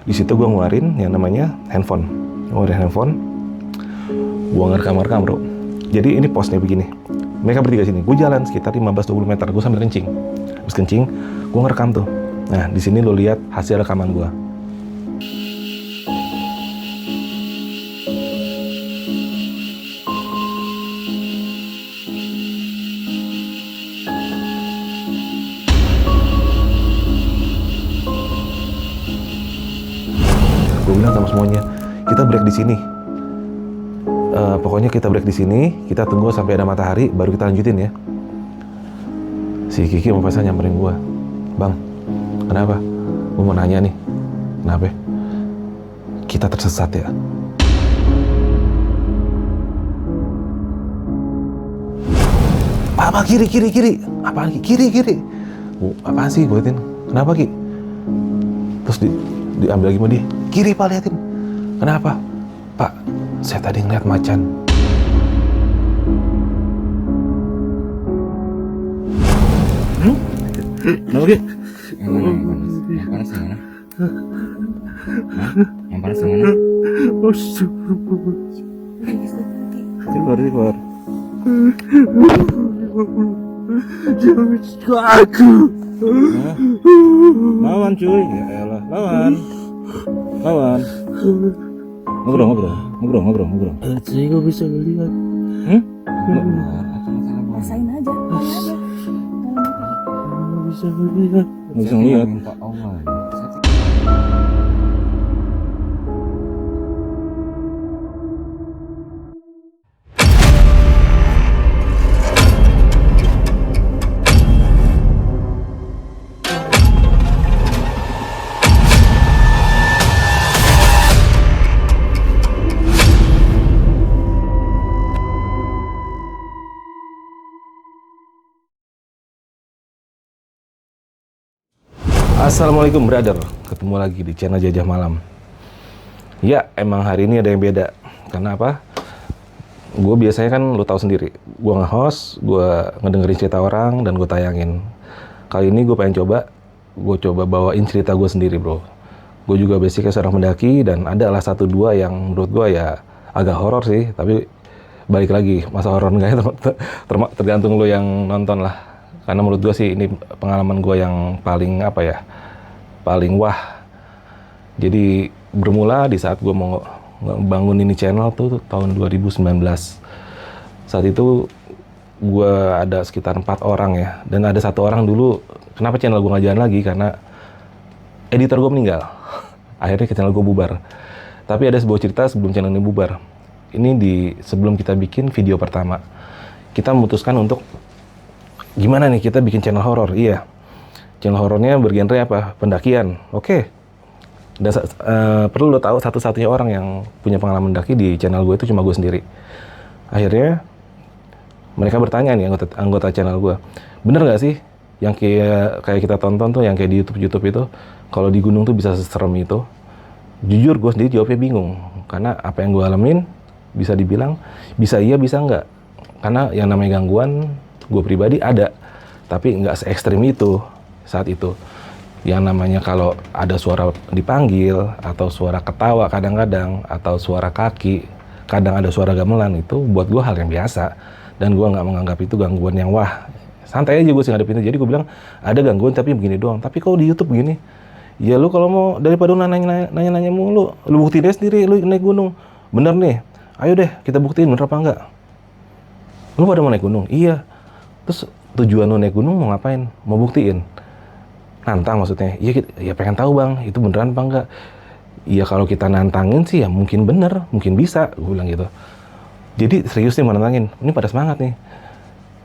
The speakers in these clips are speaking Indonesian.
Di situ gue ngeluarin yang namanya handphone. Gue ngerekam bro. Jadi ini posnya begini. Mereka bertiga sini. Gue jalan sekitar 15-20 meter. Gue sambil kencing. Habis kencing, gue ngerekam tuh. Nah, di sini lo lihat hasil rekaman gue. Gue bilang sama semuanya, kita break di sini. Pokoknya kita break di sini, kita tunggu sampai ada matahari, baru kita lanjutin ya. Si Kiki sama Faisal nyamperin gue, bang, kenapa? Gue mau nanya nih, kenapa? Kita tersesat ya. Apa kiri? Apaan kiri? Apaan sih gue liatin? Kenapa Ki? Terus diambil lagi sama dia. Kiri Pak, liatin. Kenapa? Pak, saya tadi ngeliat macan. Kenapa Ki? Yang panas yang mana? Hah? Yang panas yang mana? Keluar. Jangan aku. Lawan cuy, ya elah, lawan. Ngobrol. Saya nggak bisa melihat. Rasain aja. Nggak bisa melihat. Assalamualaikum brother, ketemu lagi di channel Jajah Malam. Ya, emang hari ini ada yang beda. Karena apa? Gue biasanya kan lo tahu sendiri, gue nge-host, gue ngedengerin cerita orang dan gue tayangin. Kali ini gue pengen gue coba bawain cerita gue sendiri bro. Gue juga basicnya seorang pendaki dan ada lah 1-2 yang menurut gue ya agak horor sih. Tapi balik lagi, masa horor enggak tergantung lo yang nonton lah. Karena menurut gue sih ini pengalaman gue yang paling paling wah. Jadi bermula di saat gue mau bangun ini channel tuh tahun 2019. Saat itu gue ada sekitar 4 orang ya. Dan ada 1 orang dulu, kenapa channel gue nggak jalan lagi? Karena editor gue meninggal. Akhirnya channel gue bubar. Tapi ada sebuah cerita sebelum channel ini bubar. Ini sebelum kita bikin video pertama. Kita memutuskan untuk gimana nih kita bikin channel horor? Iya, channel horornya bergenre apa? Pendakian. Oke. Dan perlu lo tahu satu-satunya orang yang punya pengalaman mendaki di channel gue itu cuma gue sendiri. Akhirnya mereka bertanya nih anggota channel gue, bener nggak sih yang kayak kita tonton tuh, yang kayak di YouTube itu, kalau di gunung tuh bisa seserem itu? Jujur gue sendiri jawabnya bingung, karena apa yang gue alamin bisa dibilang bisa iya bisa nggak. Karena yang namanya gangguan gue pribadi ada, tapi nggak se-ekstrim itu saat itu. Yang namanya kalau ada suara dipanggil, atau suara ketawa kadang-kadang, atau suara kaki, kadang ada suara gamelan, itu buat gue hal yang biasa. Dan gue nggak menganggap itu gangguan yang wah. Santai aja gue sih ngadepin itu. Jadi gue bilang, ada gangguan tapi begini doang. Tapi kalau di YouTube begini, ya lu kalau mau daripada nanya-nanya mulu, lu buktiin deh sendiri, lu naik gunung. Bener nih, ayo deh kita buktiin bener apa enggak. Lu pada mau naik gunung? Iya. Terus tujuan lu naik gunung mau ngapain? Mau buktiin? Nantang maksudnya? Iya, ya pengen tahu bang, itu beneran apa enggak? Iya kalau kita nantangin sih ya mungkin bener, mungkin bisa, gue bilang gitu. Jadi serius nih mau nantangin, ini pada semangat nih.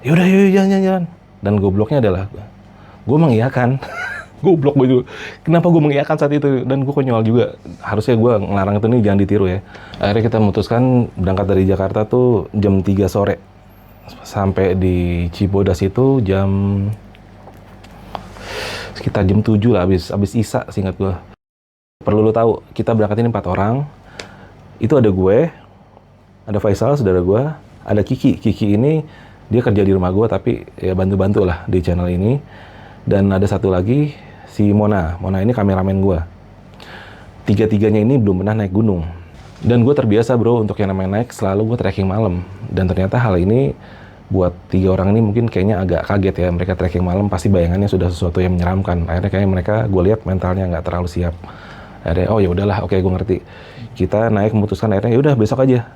Yaudah yuk jalan. Dan gobloknya adalah, gue mengiyakan. Goblok gue. Kenapa gue mengiyakan saat itu? Dan gue konyol juga. Harusnya gue ngelarang itu nih, jangan ditiru ya. Akhirnya kita memutuskan berangkat dari Jakarta tuh jam 3 sore. Sampai di Cibodas itu sekitar jam 7 lah, habis Isya seingat gue. Perlu lo tahu, kita berangkat ini 4 orang. Itu ada gue, ada Faisal, saudara gue, ada Kiki. Kiki ini dia kerja di rumah gue tapi ya bantu-bantu lah di channel ini. Dan ada satu lagi si Mona ini kameramen gue. tiga-tiganya ini belum pernah naik gunung. Dan gue terbiasa bro, untuk yang namanya naik selalu gue trekking malam. Dan ternyata hal ini buat 3 orang ini mungkin kayaknya agak kaget ya. Mereka trekking malam pasti bayangannya sudah sesuatu yang menyeramkan. Akhirnya kayaknya mereka, gue lihat mentalnya nggak terlalu siap. Akhirnya, oh ya udahlah, oke gue ngerti. Kita naik memutuskan akhirnya, yaudah besok aja.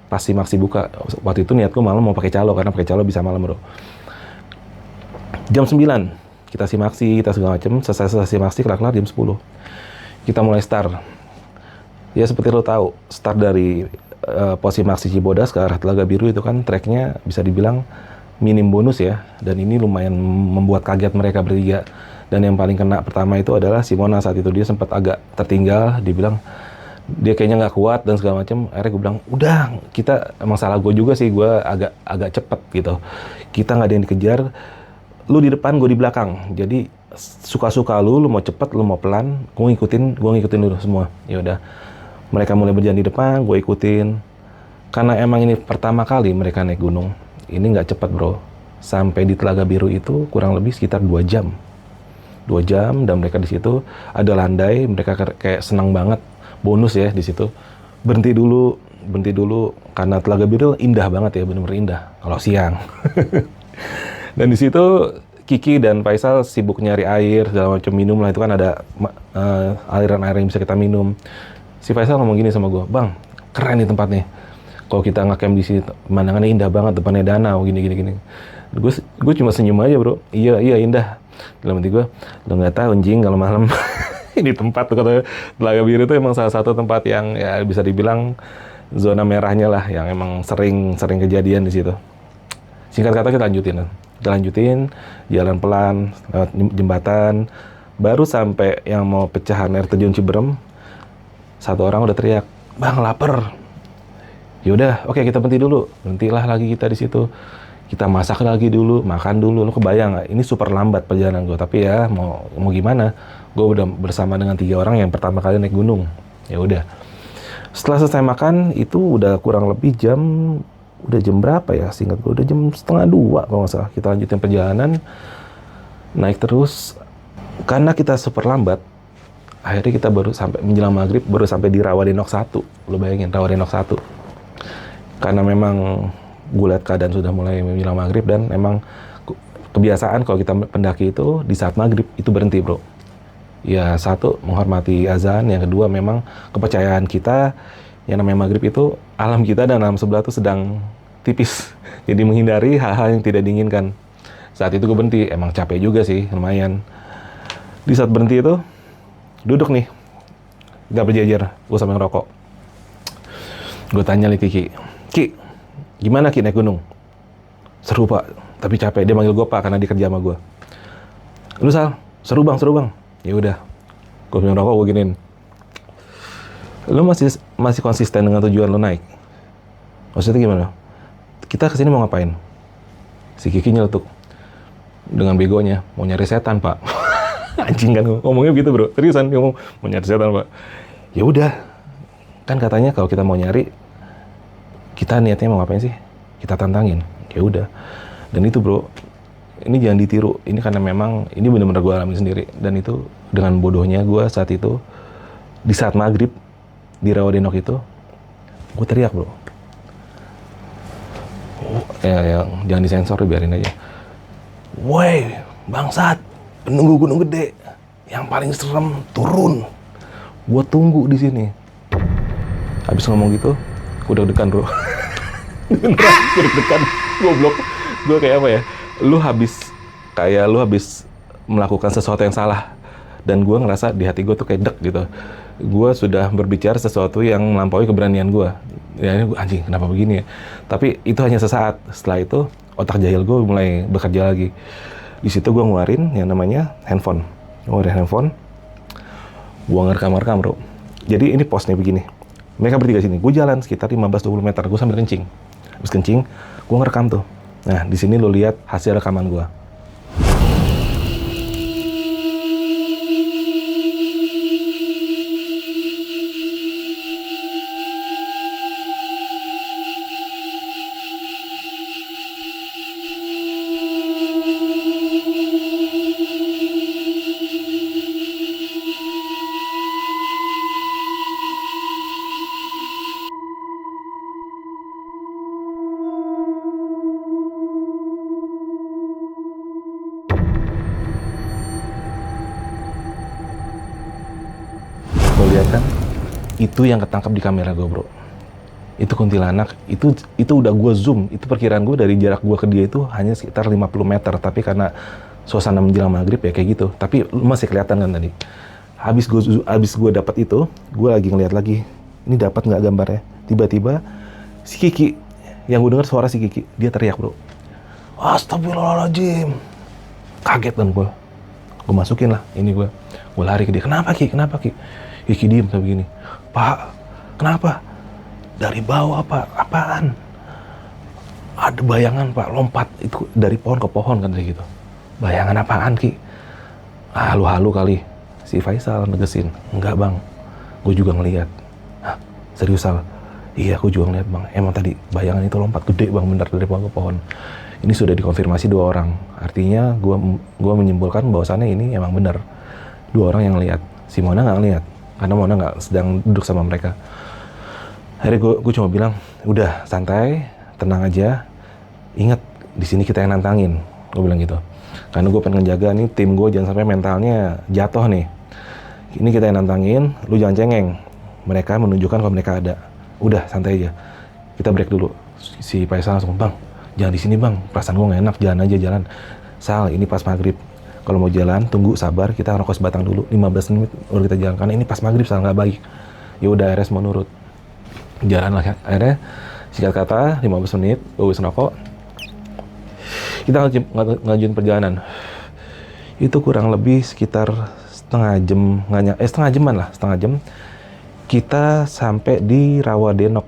Pasti Simaksi buka. Waktu itu niatku malam mau pakai calo, karena pakai calo bisa malam bro. Jam 9, kita Simaksi, kita segala macem. Selesai Simaksi, kelar-kelar jam 10. Kita mulai start. Ya seperti lo tahu, start dari pos Simaksi Cibodas ke arah Telaga Biru itu kan treknya bisa dibilang minim bonus ya. Dan ini lumayan membuat kaget mereka bertiga. Dan yang paling kena pertama itu adalah Simona. Saat itu dia sempat agak tertinggal, dia bilang dia kayaknya nggak kuat dan segala macam. Akhirnya gue bilang, udah, kita emang salah gue juga sih, gue agak cepet gitu. Kita nggak ada yang dikejar, lu di depan, gue di belakang. Jadi suka-suka lu mau cepet, lu mau pelan, gue ngikutin lu semua. Ya udah. Mereka mulai berjalan di depan, gue ikutin. Karena emang ini pertama kali mereka naik gunung. Ini nggak cepat bro. Sampai di Telaga Biru itu kurang lebih sekitar 2 jam. 2 jam dan mereka di situ ada landai. Mereka kayak senang banget. Bonus ya di situ. Berhenti dulu. Karena Telaga Biru indah banget ya, bener-bener indah. Kalau siang. Dan di situ Kiki dan Faisal sibuk nyari air, segala macam minum lah. Itu kan ada aliran air yang bisa kita minum. Si Faisal ngomong gini sama gue, bang, keren nih tempatnya. Kalau kita ngecamp di sini, pemandangannya indah banget, depannya danau, gini. Gue cuma senyum aja bro. Iya indah. Dalam hati gue, lo nggak tahu anjing kalau malam. Ini tempat tuh kata Telaga Biru itu emang salah satu tempat yang ya bisa dibilang zona merahnya lah, yang emang sering kejadian di situ. Singkat kata kita lanjutin, jalan pelan, lewat jembatan, baru sampai yang mau pecahan air terjun Ciberem. Satu orang udah teriak, bang lapar. Yaudah, oke kita berhentilah lagi kita di situ. Kita masak lagi dulu, makan dulu. Lo kebayang nggak? Ini super lambat perjalanan gue, tapi ya mau gimana? Gue udah bersama dengan 3 orang yang pertama kali naik gunung. Ya udah. Setelah selesai makan itu udah kurang lebih jam berapa ya? Seingat gue udah jam 1:30 kalau nggak salah. Kita lanjutin perjalanan, naik terus. Karena kita super lambat. Akhirnya kita baru sampai menjelang maghrib, baru sampai di Rawadenok 1. Lo bayangin, Rawadenok 1. Karena memang gue lihat keadaan sudah mulai menjelang maghrib dan memang kebiasaan kalau kita pendaki itu di saat maghrib itu berhenti bro. Ya satu, menghormati azan. Yang kedua memang kepercayaan kita yang namanya maghrib itu alam kita dan alam sebelah itu sedang tipis. Jadi menghindari hal-hal yang tidak diinginkan. Saat itu gue berhenti, emang capek juga sih, lumayan. Di saat berhenti itu, duduk nih, gak berjejer, gue sambil ngerokok. Gue tanya nih Ki, gimana Ki naik gunung? Seru pak, tapi capek. Dia manggil gue pak karena dia kerja sama gue. Lu Sal, seru bang. Ya udah, gue sambil ngerokok, gue giniin. Lu masih konsisten dengan tujuan lu naik? Maksudnya gimana? Kita kesini mau ngapain? Si Kiki nyeletuk dengan begonya, mau nyari setan pak. Anjing kan ngomongnya gitu bro, seriusan dia ngomong mau nyari setan pak. Ya udah, kan katanya kalau kita mau nyari, kita niatnya mau ngapain sih? Kita tantangin. Ya udah. Dan itu bro, ini jangan ditiru. Ini karena memang ini benar-benar gue alami sendiri. Dan itu dengan bodohnya gue saat itu di saat maghrib di Rawadenok itu, gue teriak bro. Ya, jangan disensor, biarin aja. Woi, bangsat, penunggu gunung gede, yang paling serem turun. Gue tunggu di sini. Habis ngomong gitu, gue deg-degan bro. Gue deg-degan, goblok. Gue kayak apa ya? Lu habis melakukan sesuatu yang salah. Dan gue ngerasa di hati gue tuh kayak deg gitu. Gue sudah berbicara sesuatu yang melampaui keberanian gue. Ya ini anjing, kenapa begini ya? Tapi itu hanya sesaat. Setelah itu otak jahil gue mulai bekerja lagi. Di situ gue ngeluarin yang namanya handphone. Gue ngerekam bro. Jadi ini posnya begini. Mereka bertiga sini. Gue jalan sekitar 15-20 meter. Gue sambil kencing. Habis kencing, gue ngerekam tuh. Nah, di sini lo lihat hasil rekaman gue. lihat kan, itu yang ketangkap di kamera gue bro. Itu kuntilanak, itu udah gue zoom, itu perkiraan gue dari jarak gue ke dia itu hanya sekitar 50 meter, tapi karena suasana menjelang maghrib ya kayak gitu, tapi masih kelihatan kan tadi. Habis gue dapat itu, gue lagi ngeliat lagi, ini dapat nggak gambarnya? Tiba-tiba si Kiki, yang gue dengar suara si Kiki, dia teriak bro, astagfirullahaladzim. Kaget kan gue masukin lah ini gue lari ke dia, kenapa Ki? Kiki diem kayak begini, Pak, kenapa? Dari bawah Pak, apaan? Ada bayangan Pak, lompat itu dari pohon ke pohon kan gitu. Bayangan apaan Ki? Halu-halu kali. Si Faisal negesin, enggak bang, gue juga ngeliat. Hah, serius Sal? Iya, aku juga ngeliat bang, emang tadi bayangan itu lompat gede bang, bener dari pohon ke pohon. Ini sudah dikonfirmasi 2 orang, artinya gue menyimpulkan bahwasannya ini emang bener 2 orang yang lihat. Si Mona nggak ngeliat, karena Mona nggak sedang duduk sama mereka. Akhirnya gue cuma bilang, udah santai, tenang aja, ingat di sini kita yang nantangin, gue bilang gitu. Karena gue pengen ngejaga nih tim gue jangan sampai mentalnya jatuh nih. Ini kita yang nantangin, lu jangan cengeng. Mereka menunjukkan kalau mereka ada. Udah santai aja, kita break dulu. Si Faisal langsung, bang, jangan di sini bang, perasaan gue nggak enak, jalan aja jalan. Sal, ini pas maghrib. Kalau mau jalan, tunggu sabar, kita ngerokok sebatang dulu, 15 menit baru kita jalan. Karena ini pas maghrib, Sal, nggak baik. Ya udah, akhirnya semua nurut. Jalan lah, akhirnya singkat kata 15 menit, gue bisa ngerokok. Kita ngajuin perjalanan. Itu kurang lebih sekitar setengah jam. Kita sampai di Rawadenok.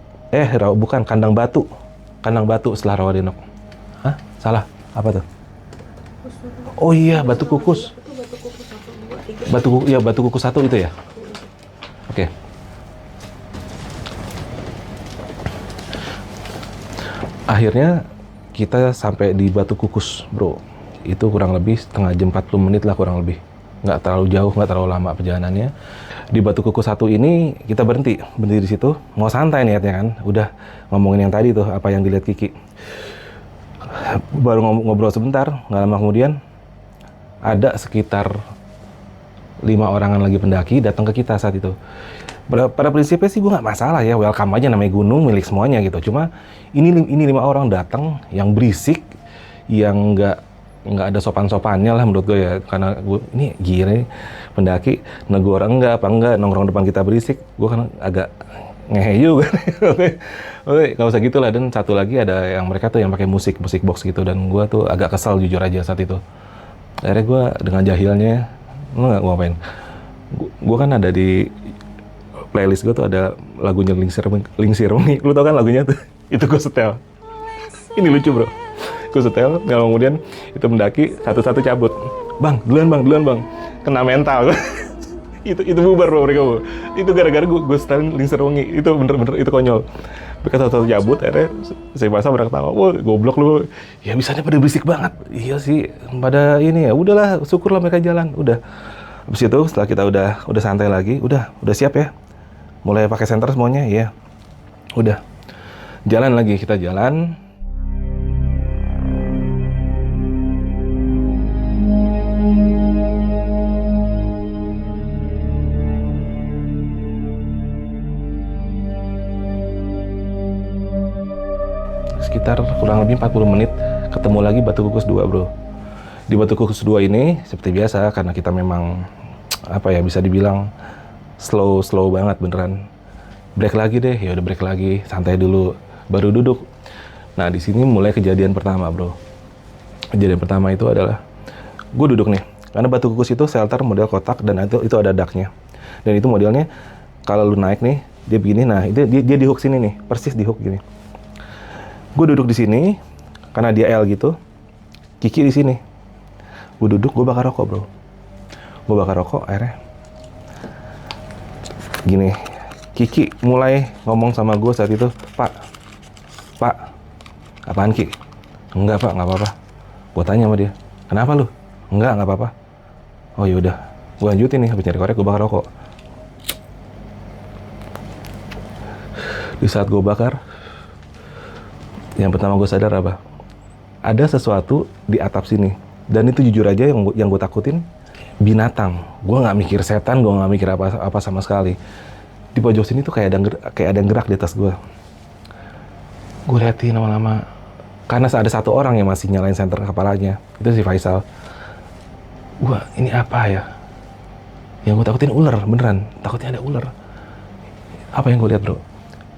Kandang Batu setelah Rawadenok. Hah? Salah? Apa tuh? Oh iya, Batu Kukus. Batu Kukus 1 itu ya? Oke. Akhirnya kita sampai di Batu Kukus, bro. Itu kurang lebih setengah jam, 40 menit lah kurang lebih. Nggak terlalu jauh, nggak terlalu lama perjalanannya. Di Batu Kukus 1 ini kita berhenti di situ. Mau santai niatnya kan. Udah ngomongin yang tadi tuh, apa yang dilihat Kiki. Baru ngobrol sebentar, nggak lama kemudian ada sekitar 5 orangan lagi pendaki datang ke kita saat itu. Pada prinsipnya sih gue nggak masalah ya, welcome aja, namanya gunung milik semuanya gitu. Cuma ini 5 orang datang yang berisik, yang nggak ada sopan-sopannya lah menurut gue ya. Karena gue ini gila nih pendaki negur enggak nongkrong depan kita berisik, gue kan agak ngehe juga. Oke, nggak usah gitulah. Dan satu lagi ada yang mereka tuh yang pakai musik box gitu, dan gue tuh agak kesal jujur aja saat itu. Akhirnya gue dengan jahilnya, lo nggak ngapain? Gue kan ada di playlist gue tuh ada lagunya Lingsir Wengi. Lu tau kan lagunya tuh? Itu gue setel. Ini lucu bro. Gue setel, kemudian itu mendaki satu-satu cabut. Bang, duluan bang. Kena mental. itu bubar bro mereka bro. Itu gara-gara gue setelin Lingsir Wengi. Itu bener-bener itu konyol. Mereka satu-satu cabut, akhirnya saya masa mereka ketawa, wah goblok lu. Ya bisanya pada berisik banget. Iya sih, pada ini ya. Udahlah, syukurlah mereka jalan. Udah. Habis itu setelah kita udah santai lagi, udah siap ya. Mulai pakai senter semuanya, ya. Udah. Jalan lagi, kita jalan. Sekitar kurang lebih 40 menit ketemu lagi Batu Kukus 2, bro. Di Batu Kukus 2 ini seperti biasa, karena kita memang apa ya, bisa dibilang slow banget beneran. Break lagi deh, ya udah break lagi, santai dulu, baru duduk. Nah di sini mulai kejadian pertama, bro. Kejadian pertama itu adalah gue duduk nih, karena Batu Kukus itu shelter model kotak dan itu ada daknya. Dan itu modelnya kalau lu naik nih, dia begini, nah itu dia di hook sini nih, persis di hook gini. Gue duduk di sini karena dia L gitu, Kiki di sini. Gue duduk, gue bakar rokok, bro. Gue bakar rokok, akhirnya gini, Kiki mulai ngomong sama gue saat itu, Pak, apaan Ki? Enggak Pak, nggak apa-apa. Gue tanya sama dia, kenapa lu? Enggak apa-apa. Oh yaudah, gue lanjutin nih, habis nyari korek gue bakar rokok. Di saat gue bakar, yang pertama gue sadar apa? Ada sesuatu di atap sini, dan itu jujur aja yang gue takutin, binatang. Gue nggak mikir setan, gue nggak mikir apa sama sekali. Di pojok sini tuh kayak ada yang gerak di atas gue. Gue liatin lama-lama, karena ada satu orang yang masih nyalain senter kepalanya, itu si Faisal. Ini apa ya? Yang gue takutin ular, beneran. Takutnya ada ular. Apa yang gue lihat bro?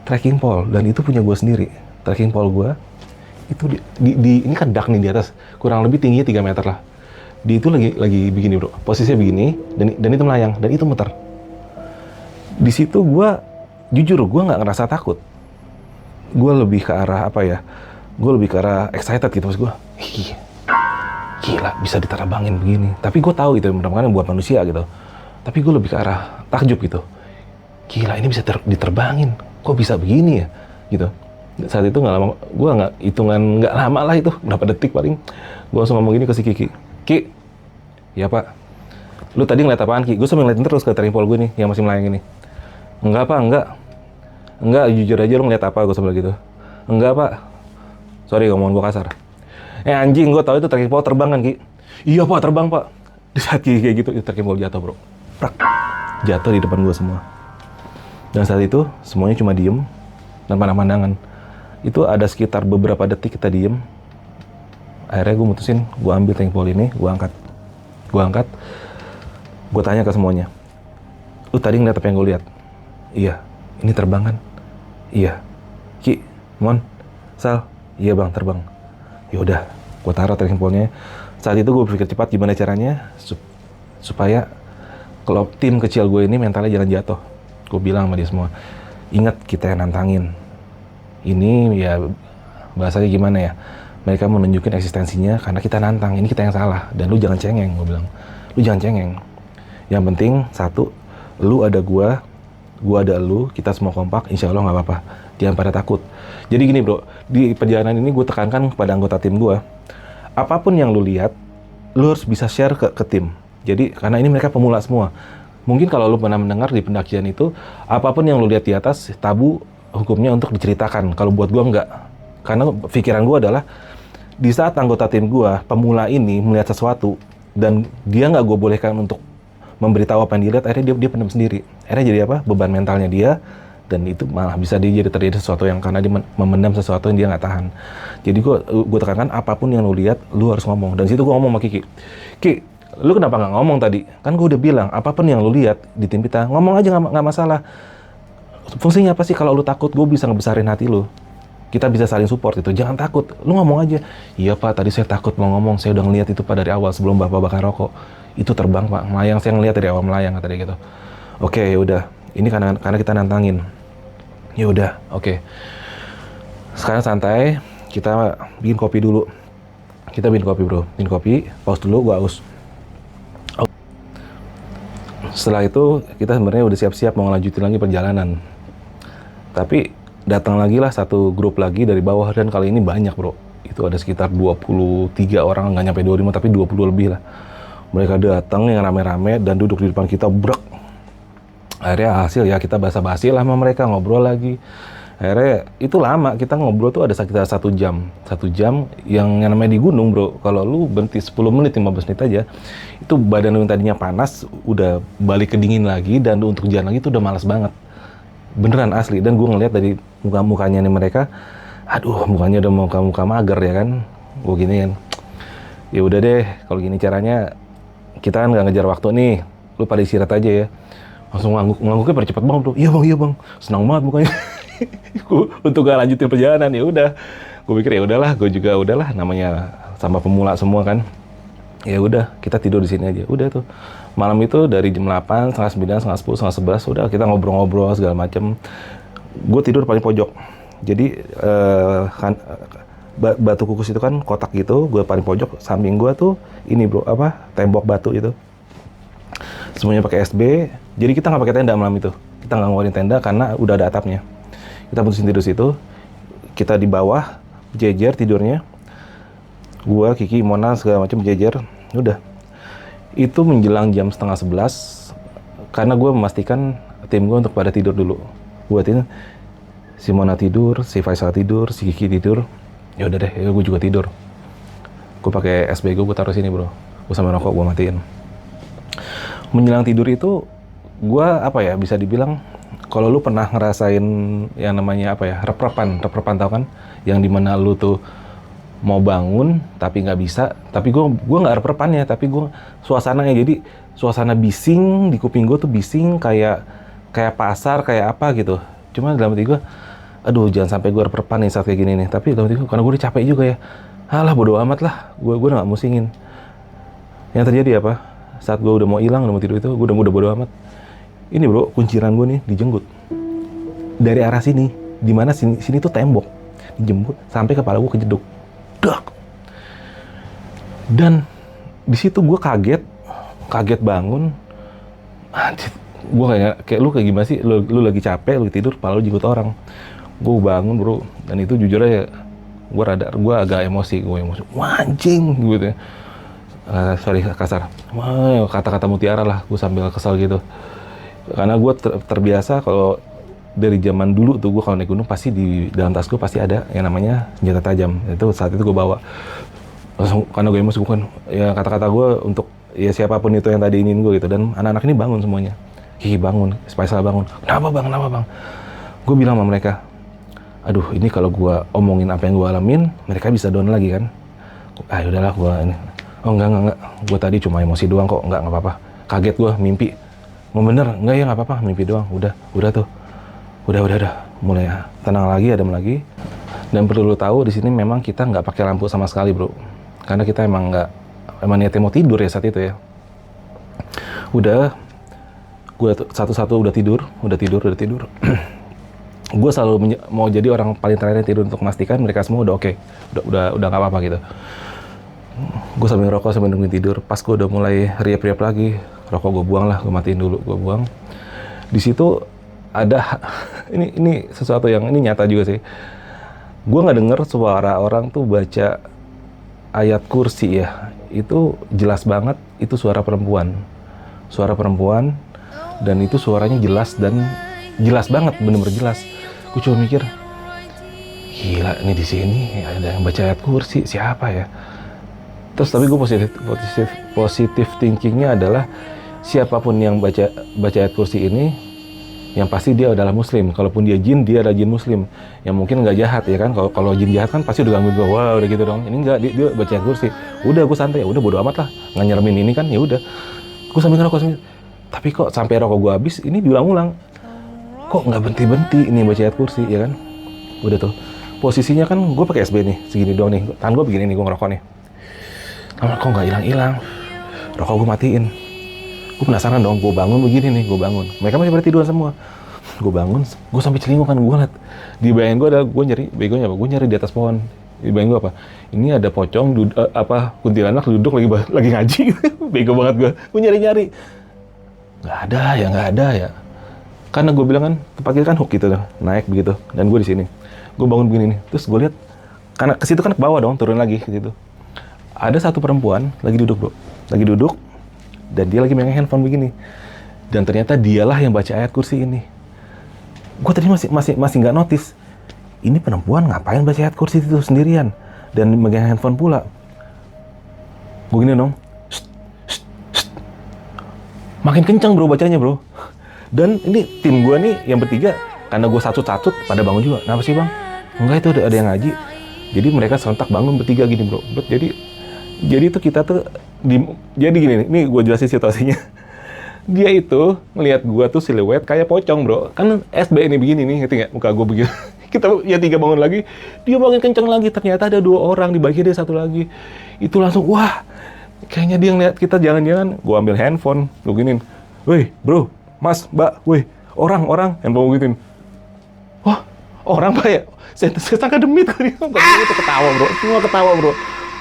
Trekking pole, dan itu punya gue sendiri. Trekking pole gue, itu ini kan dak nih di atas, kurang lebih tingginya 3 meter lah. Dia itu lagi begini bro, posisinya begini, dan itu melayang, dan itu muter. Di situ gue, jujur gue nggak ngerasa takut. Gue lebih ke arah apa ya? Gue lebih ke arah excited gitu, maksud gue. Gila, bisa diterbangin begini. Tapi gue tahu itu mudah-mudahan buat manusia gitu. Tapi gue lebih ke arah takjub gitu. Gila, ini bisa diterbangin. Kok bisa begini ya? Gitu. Saat itu nggak lama, gue nggak hitungan nggak lama lah itu, berapa detik paling. Gue langsung ngomong gini ke si Kiki. Ki, ya pak. Lu tadi ngeliat apaan Ki? Gue sambil ngeliatin terus ke trekking pole gue nih, yang masih melayang ini. Enggak pak, enggak, jujur aja lu ngeliat apa? Gue sebelah gitu. Enggak pak. Sorry ngomong gue kasar. Anjing, gue tahu itu trekking pole terbang kan Ki? Iya pak, terbang pak. Di saat kayak gitu, itu trekking pole jatuh bro. Prak. Jatuh di depan gue semua. Dan saat itu semuanya cuma diem dan pandang-pandangan. Itu ada sekitar beberapa detik kita diem. Akhirnya gue mutusin, gue ambil trekking pole ini, gue angkat. Gue tanya ke semuanya. Lu tadi ngeliat apa yang gue lihat? Iya. Ini terbang kan? Iya. Ki, Mon, Sal, iya bang, terbang. Yaudah, gue taruh trekking pole-nya. Saat itu gue berpikir cepat gimana caranya supaya kalau tim kecil gue ini mentalnya jangan jatuh. Gue bilang sama dia semua, ingat kita yang nantangin. Ini ya bahasanya gimana ya? Mereka mau nunjukin eksistensinya karena kita nantang. Ini kita yang salah. Dan lu jangan cengeng, gue bilang. Lu jangan cengeng. Yang penting satu, lu ada gua ada lu, kita semua kompak, insya Allah nggak apa-apa. Jangan pada takut. Jadi gini bro, di perjalanan ini gue tekankan kepada anggota tim gue, apapun yang lu lihat, lu harus bisa share ke tim. Jadi karena ini mereka pemula semua. Mungkin kalau lu pernah mendengar di pendakian itu, apapun yang lu lihat di atas, tabu hukumnya untuk diceritakan. Kalau buat gue enggak. Karena pikiran gue adalah, di saat anggota tim gue, pemula ini melihat sesuatu, dan dia nggak gue bolehkan untuk memberitahu apa yang dilihat, akhirnya dia pendam sendiri. Akhirnya jadi apa? Beban mentalnya dia, dan itu malah bisa jadi terjadi sesuatu yang karena dia memendam sesuatu yang dia nggak tahan. Jadi gue tekankan apapun yang lu lihat, lu harus ngomong. Dan situ gue ngomong sama Kiki, Ki, lu kenapa nggak ngomong tadi? Kan gue udah bilang, apapun yang lu lihat di tim kita, ngomong aja nggak masalah. Fungsinya apa sih kalau lu takut? Gue bisa ngebesarin hati lu. Kita bisa saling support itu. Jangan takut. Lu ngomong aja. Iya pak, tadi saya takut mau ngomong. Saya udah ngeliat itu pak dari awal sebelum bapak bakar rokok. Itu terbang pak, melayang. Saya ngeliat dari awal melayang kata dia gitu. Oke, yaudah. Ini karena kita nantangin. Yaudah, oke. Sekarang santai. Kita bikin kopi dulu. Kita bikin kopi bro. Bikin kopi. Pause dulu. Gua aus. Setelah itu kita sebenarnya udah siap-siap mau ngelanjutin lagi perjalanan. Tapi datang lagi lah satu grup lagi dari bawah, dan kali ini banyak bro. Itu ada sekitar 23 orang, nggak nyampe 25 tapi 20 lebih lah. Mereka datang yang rame-rame dan duduk di depan kita, brek. Akhirnya hasil ya kita basa-basi lah sama mereka, ngobrol lagi. Akhirnya itu lama, kita ngobrol tuh ada sekitar 1 jam. 1 jam yang namanya di gunung bro, kalau lu berhenti 10 menit, 15 menit aja, itu badan lu yang tadinya panas, udah balik ke dingin lagi, dan untuk jalan lagi tuh udah malas banget. Beneran asli. Dan gue ngeliat dari muka-mukanya nih mereka, aduh mukanya udah muka mager ya kan. Gue giniin, ya udah deh kalau gini caranya, kita kan nggak ngejar waktu nih, lu pada istirahat aja ya. Langsung ngangguknya pada cepet banget bro. Iya bang, senang banget mukanya. Untuk gak lanjutin perjalanan. Ya udah, gue pikir ya udahlah, gue juga udahlah, namanya sama pemula semua kan. Ya udah, kita tidur di sini aja. Udah tuh malam itu dari jam 8, setengah 9, setengah 10, setengah 11, udah kita ngobrol-ngobrol segala macem. Gue tidur paling pojok. Jadi batu kukus itu kan kotak gitu, gue paling pojok. Samping gue tuh ini bro, apa, tembok batu itu. Semuanya pakai SB. Jadi kita nggak pakai tenda malam itu. Kita nggak ngeluarin tenda karena udah ada atapnya. Kita putusin tidur situ. Kita di bawah jejer tidurnya. Gua, Kiki, Mona segala macam jejer. Udah. Itu menjelang jam setengah 11, karena gue memastikan tim gue untuk pada tidur dulu. Buatin si Mona tidur, si Faisal tidur, si Kiki tidur. Ya udah deh, gue juga tidur. Gue pakai SB gue taruh sini bro. Gue sambil rokok gue matiin. menjelang tidur itu gue apa ya, bisa dibilang kalau lu pernah ngerasain yang namanya apa ya, rep-repan tau kan, yang dimana lu tuh mau bangun tapi nggak bisa, tapi gue nggak rep-repannya, tapi gue suasananya, jadi suasana bising di kuping gue tuh, bising kayak pasar, kayak apa gitu. Cuma dalam hati gue, aduh jangan sampai gue rep-repan nih saat kayak gini nih. Tapi dalam hati gue, karena gue udah capek juga ya, alah bodo amat lah, gue nggak musingin. Yang terjadi apa? Saat gue udah mau hilang, udah mau tidur itu, gue udah bodo amat. Ini bro, kunciran gue nih dijenggut dari arah sini, dimana sini tuh tembok, dijemput sampai kepala gue kejeduk, dak. Dan di situ gue kaget bangun. Anjir, gue kayak lu kayak gimana sih? Lu lagi capek, lu tidur, kepala lu jenggut orang. Gue bangun bro, dan itu jujur aja, gue agak emosi, wah anjing gitu ya. Sorry kasar, wah kata-kata mutiara lah, gue sambil kesal gitu. Karena gue terbiasa kalau dari zaman dulu tuh, gue kalau naik gunung pasti di dalam tas gue pasti ada yang namanya senjata tajam. Itu saat itu gue bawa. Langsung karena gue emosi, bukan ya, kata-kata gue untuk ya siapapun itu yang tadi ingin gue gitu. Dan anak-anak ini bangun semuanya. Hihi bangun, Faisal bangun. Kenapa bang? Gue bilang sama mereka, aduh ini kalau gue omongin apa yang gue alamin, mereka bisa down lagi kan. Udahlah gue ini. Oh enggak, gue tadi cuma emosi doang kok, enggak apa-apa. Kaget gue, mimpi. Mau bener, enggak ya nggak apa-apa, mimpi doang. Udah tuh. Udah. Mulai tenang lagi, adem lagi. Dan perlu lu tahu di sini memang kita nggak pakai lampu sama sekali bro. Karena kita emang niatnya mau tidur ya saat itu ya. Udah, gue satu-satu udah tidur. Gue selalu mau jadi orang paling terakhir yang tidur untuk memastikan mereka semua udah oke. Udah nggak apa-apa gitu. Gue sambil ngerokok sambil nungguin tidur. Pas gue udah mulai riap-riap lagi, rokok gue buang lah, gue matiin dulu, gue buang. Di situ ada ini sesuatu yang ini nyata juga sih. Gue nggak denger suara orang tuh baca ayat kursi ya. Itu jelas banget, itu suara perempuan, dan itu suaranya jelas banget, bener-bener jelas. Gue cuma mikir, gila ini di sini ada yang baca ayat kursi, siapa ya? Terus tapi gue positif thinkingnya adalah siapapun yang baca ayat kursi ini, yang pasti dia adalah muslim. Kalaupun dia adalah jin muslim yang mungkin nggak jahat ya kan. Kalau jin jahat kan pasti udah gangguin gue, wah udah gitu dong. Ini enggak, dia baca ayat kursi. Udah gue santai, udah bodo amat lah, nggak nyeremin ini kan, ya udah. Gue sambil ngerokok tapi kok sampai rokok gue habis ini diulang-ulang, kok nggak berhenti ini baca ayat kursi ya kan. Udah tuh posisinya kan gue pakai SB nih, segini doang nih, tangan gue begini nih, gue ngerokok nih. Kok nggak hilang, rokok gue matiin. Gue penasaran dong, gue bangun begini nih, mereka masih pada tiduran semua. Gue bangun, gue sampai celingukan, gue liat di bayang gue adalah gue nyari di atas pohon. Di bayang gue apa? Ini ada pocong kuntilanak duduk lagi ngaji. Bego banget gue nyari. Nggak ada ya. Karena gue bilang kan tempat kita kan hook gitu, naik begitu, dan gue di sini. Gue bangun begini nih, terus gue lihat karena ke situ kan ke bawah dong, turun lagi ke situ. Ada satu perempuan lagi duduk bro, dan dia lagi megang handphone begini. Dan ternyata dialah yang baca ayat kursi ini. Gue tadi masih nggak notice. Ini perempuan ngapain baca ayat kursi itu sendirian dan megang handphone pula. Gue gini dong, makin kencang bro bacanya bro. Dan ini tim gue nih yang bertiga, karena gue satu-satu pada bangun juga. Kenapa sih bang? Enggak, itu ada yang ngaji. Jadi mereka serentak bangun bertiga gini bro. Jadi tuh kita tuh jadi gini nih gue jelasin situasinya. Dia itu ngelihat gue tuh siluet kayak pocong bro. Kan SB ini begini nih, ngerti nggak? Muka gue begini. Kita ya tiga bangun lagi, dia makin kencang lagi. Ternyata ada 2 orang, di bagian dia 1 lagi. Itu langsung wah, kayaknya dia ngeliat kita, jangan-jangan. Gue ambil handphone, gue giniin, woi bro, mas, mbak, woi orang, handphone gue giniin. Wah, orang pak ya? Saya sangka demit kali. Itu ketawa bro, semua ketawa bro.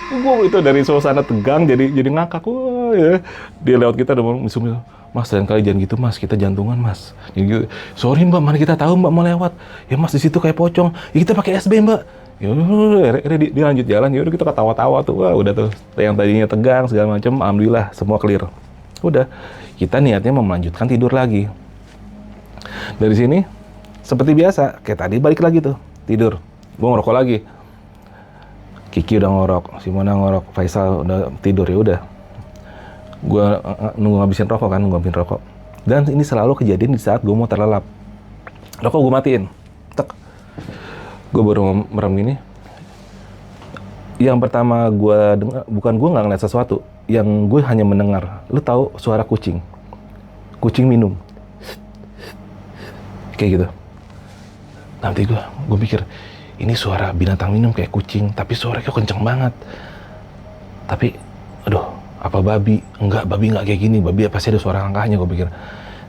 Gue itu dari suasana tegang jadi ngakak. Wah ya, dia lewat kita udah mau misum, mas lain kali jangan gitu mas, kita jantungan mas. Gitu. Sorry mbak, mana kita tahu mbak mau lewat. Ya mas di situ kayak pocong. Ya kita pakai SB mbak. Ya udah, dia lanjut jalan. Ya udah kita ketawa-tawa tuh. Wah udah tuh, yang tadinya tegang segala macam, alhamdulillah semua clear. Udah, kita niatnya mau melanjutkan tidur lagi. Dari sini seperti biasa, kayak tadi balik lagi tuh tidur. Gue ngerokok lagi. Kiki udah ngorok, Simona ngorok, Faisal udah tidur, ya udah. Gue nunggu ngabisin rokok kan, nunggu ngabisin rokok. Dan ini selalu kejadian di saat gue mau terlelap. Rokok gue matiin. Tek. Gue baru merem gini. Yang pertama gue dengar, bukan gue nggak ngeliat sesuatu. Yang gue hanya mendengar. Lu tahu suara kucing? Kucing minum. Kayak gitu. Nanti gue pikir, ini suara binatang minum kayak kucing, tapi suaranya kenceng banget. Tapi, aduh, apa babi? Enggak, babi nggak kayak gini. Babi pasti ada suara langkahnya. Gue pikir,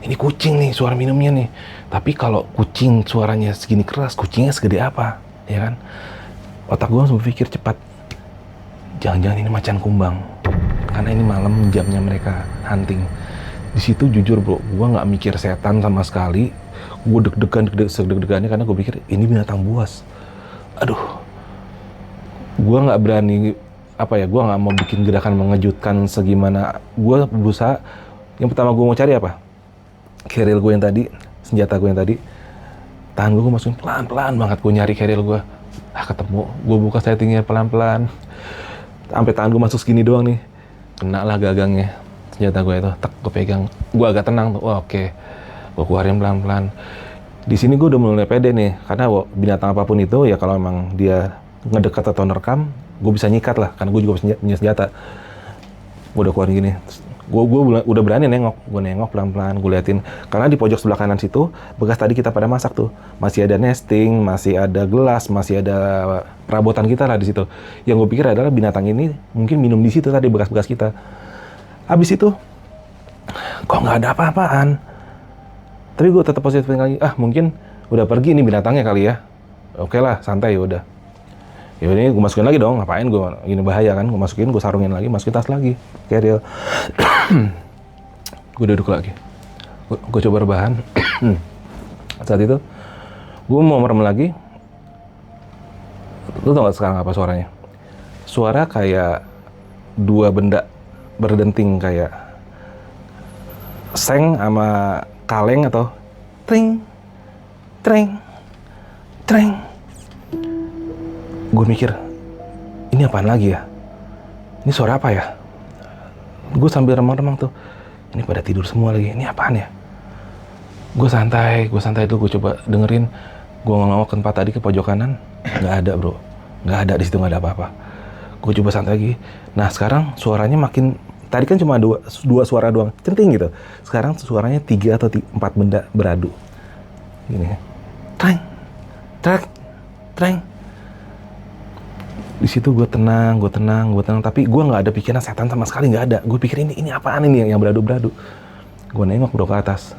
ini kucing nih, suara minumnya nih. Tapi kalau kucing suaranya segini keras, kucingnya segede apa? Ya kan? Otak gue langsung berpikir cepat. Jangan-jangan ini macan kumbang. Karena ini malam jamnya mereka hunting. Di situ jujur bro, gue nggak mikir setan sama sekali. Gue deg-degannya karena gue pikir ini binatang buas. Aduh, gue nggak berani gue nggak mau bikin gerakan mengejutkan segimana. Gue berusaha. Yang pertama gue mau cari apa? Keril gue yang tadi, senjata gue yang tadi. Tangan gue masukin pelan-pelan banget. Gue nyari keril gue. Ketemu. Gue buka settingnya pelan-pelan. Sampai tangan gue masuk segini doang nih. Kena lah gagangnya. Senjata gue itu, gue pegang. Gue agak tenang tuh. Wah, oke. Gue keluarin pelan-pelan. Di sini gue udah mulai pede nih, karena binatang apapun itu ya kalau emang dia ngedekat atau nerekam, gue bisa nyikat lah, karena gue juga punya senjata. Gue udah keluarin gini. Gue udah berani nengok. Gue nengok pelan-pelan, gue liatin. Karena di pojok sebelah kanan situ, bekas tadi kita pada masak tuh. Masih ada nesting, masih ada gelas, masih ada perabotan kita lah di situ. Yang gue pikir adalah binatang ini mungkin minum di situ tadi, bekas-bekas kita. Habis itu, kok nggak ada apa-apaan. Tapi gue tetap positif lagi. Mungkin udah pergi nih binatangnya kali ya. Oke lah, santai udah. Ya ini gue masukin lagi dong. Ngapain gue ini bahaya kan? Gue masukin, gue sarungin lagi, masukin tas lagi. Keril. Gue duduk lagi. Gue coba rebahan. Saat itu, gue mau merem lagi. Lu tau gak sekarang apa suaranya? Suara kayak dua benda berdenting kayak seng sama kaleng atau tring, tring, tring. Gue mikir, ini apaan lagi ya? Ini suara apa ya? Gue sambil remang-remang tuh, ini pada tidur semua lagi, ini apaan ya? Gue santai tuh, gue coba dengerin. Gue ngelawak ke tempat tadi ke pojok kanan, nggak ada bro, nggak ada di situ, nggak ada apa-apa. Gue coba santai lagi. Nah sekarang suaranya makin, tadi kan cuma dua suara doang, centing gitu. Sekarang suaranya 3 atau 4 benda beradu. Gini, treng, treng, treng. Di situ gue tenang. Tapi gue nggak ada pikiran setan sama sekali, nggak ada. Gue pikir ini apaan ini yang beradu-beradu. Gue nengok bro ke atas.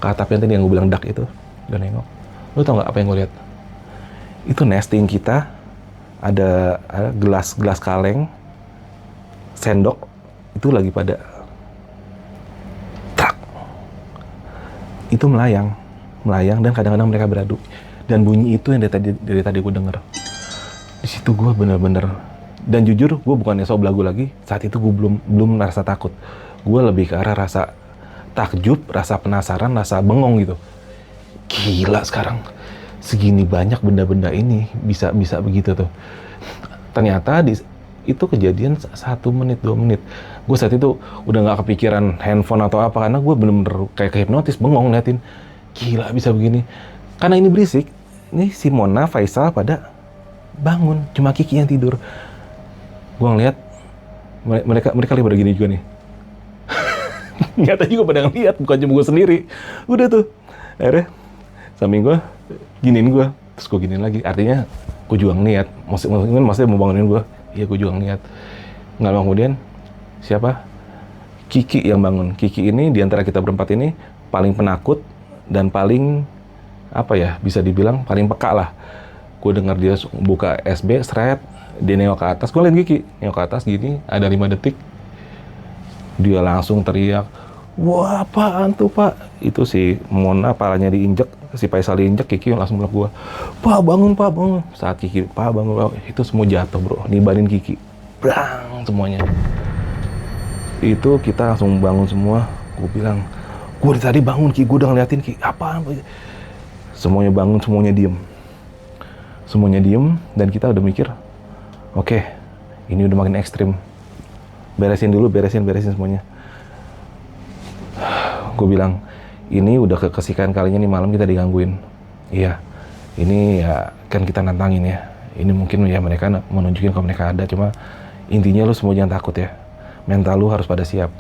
Ke atap yang tadi yang gue bilang dak itu. Gue nengok. Lu tau nggak apa yang gue lihat? Itu nesting kita. Ada gelas kaleng, sendok. Itu lagi pada trak. Itu melayang dan kadang-kadang mereka beradu. Dan bunyi itu yang dari tadi gue denger. Di situ gue bener-bener, dan jujur gue bukannya sok belagu lagi. Saat itu gue belum merasa takut. Gue lebih ke arah rasa takjub, rasa penasaran, rasa bengong gitu. Gila sekarang segini banyak benda-benda ini bisa begitu tuh. Ternyata itu kejadian 1 menit, 2 menit. Gue saat itu udah nggak kepikiran handphone atau apa, karena gue bener-bener kayak hipnotis, bengong liatin. Gila bisa begini. Karena ini berisik, ini si Mona, Faisal pada bangun, cuma Kiki yang tidur. Gue ngeliat mereka lagi pada gini juga nih. Nyata juga pada ngeliat, bukan cuma gue sendiri. Udah tuh, akhirnya samping gue giniin gue, terus gue giniin lagi. Artinya gue juga ngeliat, maksudnya mau bangunin gue. Iya, gue juga ngeliat. Nggak lama kemudian, siapa? Kiki yang bangun. Kiki ini diantara kita berempat ini paling penakut dan paling bisa dibilang paling peka lah. Gue dengar dia buka SB, seret, dia nengok ke atas. Gue liat Kiki nengok ke atas gini, ada 5 detik. Dia langsung teriak, wah apaan tuh pak? Itu si Mona palanya diinjek, si Faisal diinjek, Kiki langsung bilang gue, pak bangun. Saat Kiki, pak bangun, itu semua jatuh bro, nibarin Kiki. Brang semuanya. Itu kita langsung bangun semua. Gue bilang, gue dari tadi bangun Ki, gue udah ngeliatin Ki, apaan? Semuanya bangun, semuanya diem, dan kita udah mikir, oke, ini udah makin ekstrim. beresin dulu, beresin semuanya. Gue bilang, ini udah kesekian kalinya nih malam kita digangguin. Iya, ini ya kan kita nantangin ya. Ini mungkin ya mereka mau nunjukin kalau mereka ada, cuma intinya lu semua jangan takut ya. Mental lu harus pada siap.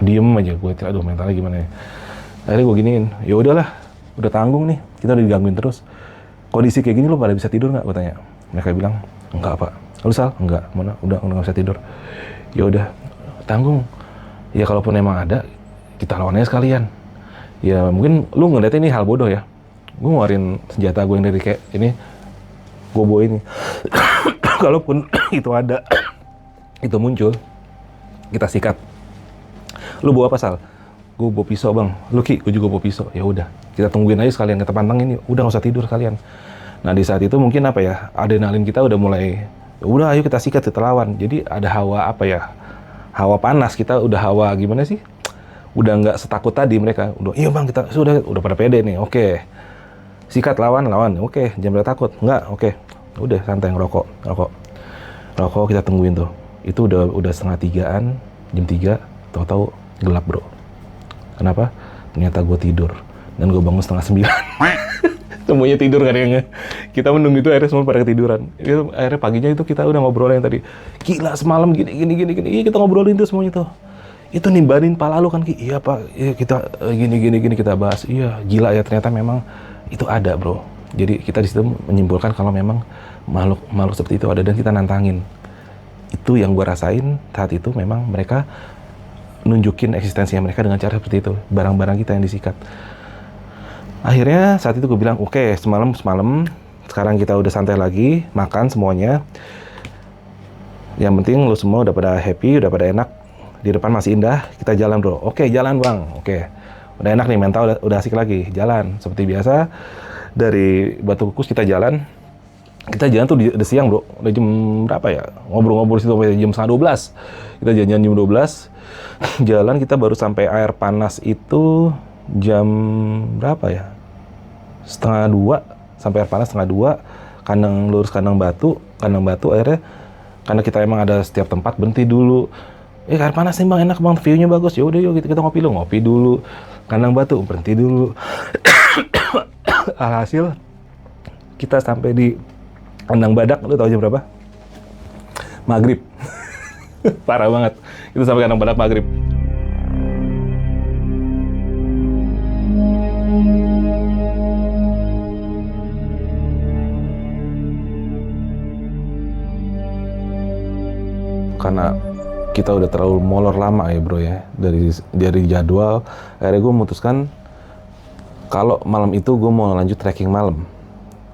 Diem aja, gue aduh mentalnya gimana ya. Akhirnya gue giniin, ya udahlah, udah tanggung nih, kita udah digangguin terus. Kondisi kayak gini lu pada bisa tidur nggak? Gue tanya. Mereka bilang, enggak pak. Lu Sal? Enggak. Mana? Udah nggak bisa tidur. Ya udah, tanggung. Ya kalaupun emang ada, kita lawannya sekalian. Ya mungkin lu ngeliatnya ini hal bodoh ya. Gue ngeluarin senjata gue yang dari kayak ini, gue bawa ini. Kalaupun itu ada, itu muncul, kita sikat. Lu bawa apa Sal? Gue bawa pisau bang. Lu Ki, gue juga bawa pisau. Ya udah, kita tungguin aja sekalian, kita pantangin. Udah nggak usah tidur sekalian. Nah di saat itu mungkin apa ya, adrenalin kita udah mulai, udah ayo kita sikat, kita lawan. Jadi ada hawa apa ya, hawa panas, kita udah hawa gimana sih? Udah nggak setakut tadi mereka. Udah, iya bang kita udah pada pede nih. Oke, sikat lawan. Oke, jangan pada takut. Nggak, oke. Udah santai ngerokok. Rokok kita tungguin tuh. Itu udah 2:30-an, jam 3, tahu-tahu gelap bro. Kenapa? Ternyata gue tidur dan gue bangun 8:30. Semuanya tidur kan ya. Kita menunggu itu akhirnya semua pada ketiduran. Itu akhirnya paginya itu kita udah ngobrolin yang tadi. Gila semalam gini. Iya kita ngobrolin tuh semuanya tuh. Itu nimbanin pala lu kan Ki. Iya pak, iya, kita gini kita bahas. Iya gila ya ternyata memang itu ada bro. Jadi kita di situ menyimpulkan kalau memang makhluk seperti itu ada dan kita nantangin. Itu yang gue rasain saat itu, memang mereka nunjukin eksistensinya mereka dengan cara seperti itu. Barang-barang kita yang disikat. Akhirnya saat itu gue bilang, oke, semalam, sekarang kita udah santai lagi, makan semuanya. Yang penting lu semua udah pada happy, udah pada enak. Di depan masih indah, kita jalan bro. Oke, jalan bang. Oke, udah enak nih, mental udah asik lagi. Jalan, seperti biasa. Dari Batu Kukus kita jalan. Kita jalan tuh udah siang bro. Udah jam berapa ya? Ngobrol-ngobrol situ sampai jam 11:30. Kita jalan jam 12. Jalan kita baru sampai air panas itu jam berapa ya? 1:30. Sampai air panas 1:30. Kandang batu akhirnya. Karena kita emang ada setiap tempat berhenti dulu. Air panas nih bang, enak bang, view-nya bagus. Ya udah yuk kita ngopi dulu. Kandang batu berhenti dulu. Alhasil kita sampai di kandang badak. Lu tahu jam berapa? Maghrib. Parah banget. Itu sampai kandang badak maghrib. Karena kita udah terlalu molor lama ya bro ya, dari jadwal. Akhirnya gue memutuskan kalau malam itu gue mau lanjut trekking malam.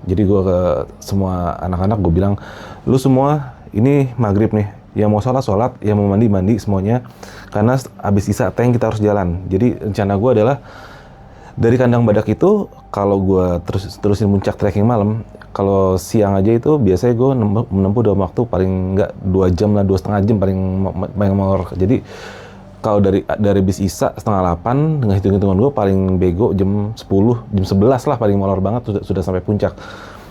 Jadi gue ke semua anak-anak gue bilang, lu semua ini maghrib nih, yang mau sholat, yang mau mandi semuanya, karena abis isya tank kita harus jalan. Jadi rencana gue adalah dari kandang badak itu, kalau gue terusin puncak trekking malam, kalau siang aja itu biasanya gue menempuh dalam waktu paling nggak 2 jam lah, 2,5 jam paling molor. Jadi kalau dari bis isya 7:30 dengan hitung-hitungan gue paling bego jam 10, jam 11 lah paling molor banget sudah sampai puncak.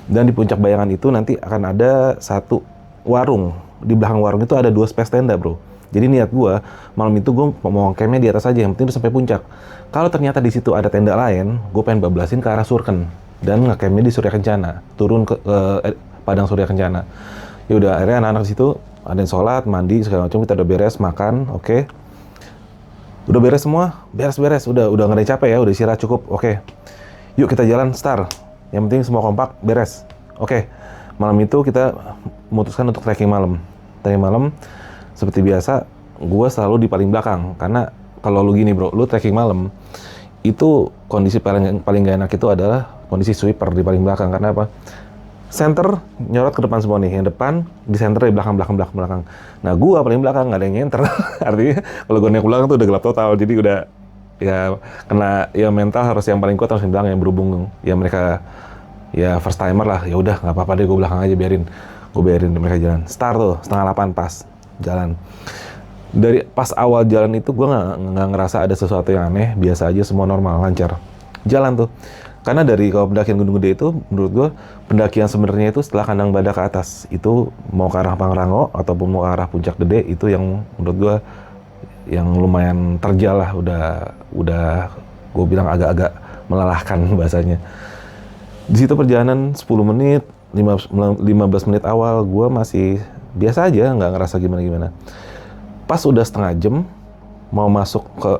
Dan di puncak bayangan itu nanti akan ada satu warung. Di belakang warung itu ada 2 space tenda bro. Jadi niat gue malam itu gue mau campnya di atas aja, yang penting udah sampai puncak. Kalau ternyata di situ ada tenda lain, gue pengen bablasin ke arah Surken dan nge-campnya di Surya Kencana, turun ke Padang Surya Kencana. Ya udah, akhirnya anak-anak di situ ada yang sholat, mandi segala macam, kita udah beres makan, oke. Udah beres semua, beres, udah nggak ada yang capek ya, udah istirahat cukup, oke. Yuk kita jalan, start. Yang penting semua kompak, beres. Oke. Malam itu kita memutuskan untuk trekking malam. Trekking malam seperti biasa, gue selalu di paling belakang karena kalau lu gini bro, lu trekking malam itu kondisi paling gak enak itu adalah kondisi sweeper di paling belakang. Karena apa? Center nyorot ke depan semua nih, yang depan di center di belakang. Nah gua paling belakang, nggak ada yang nyenter. Artinya kalau gua naik belakang tuh udah gelap total, jadi udah ya kena ya mental harus yang paling kuat harus yang belakang, yang berhubung ya mereka ya first timer lah. Ya udah nggak apa-apa deh, gua belakang aja, biarin mereka jalan. Start tuh 7:30 pas jalan. Dari pas awal jalan itu gue nggak ngerasa ada sesuatu yang aneh, biasa aja, semua normal, lancar. Jalan tuh, Karena dari kalau pendakian Gunung Gede itu, menurut gue pendakian sebenarnya itu setelah Kandang Badak ke atas. Itu mau ke arah Pangrango ataupun mau ke arah Puncak Gede, itu yang menurut gue yang lumayan terjal lah. Udah gue bilang agak-agak melelahkan bahasanya. Di situ perjalanan 10 menit, 15 menit awal gue masih biasa aja, nggak ngerasa gimana-gimana. Pas udah setengah jam, mau masuk ke,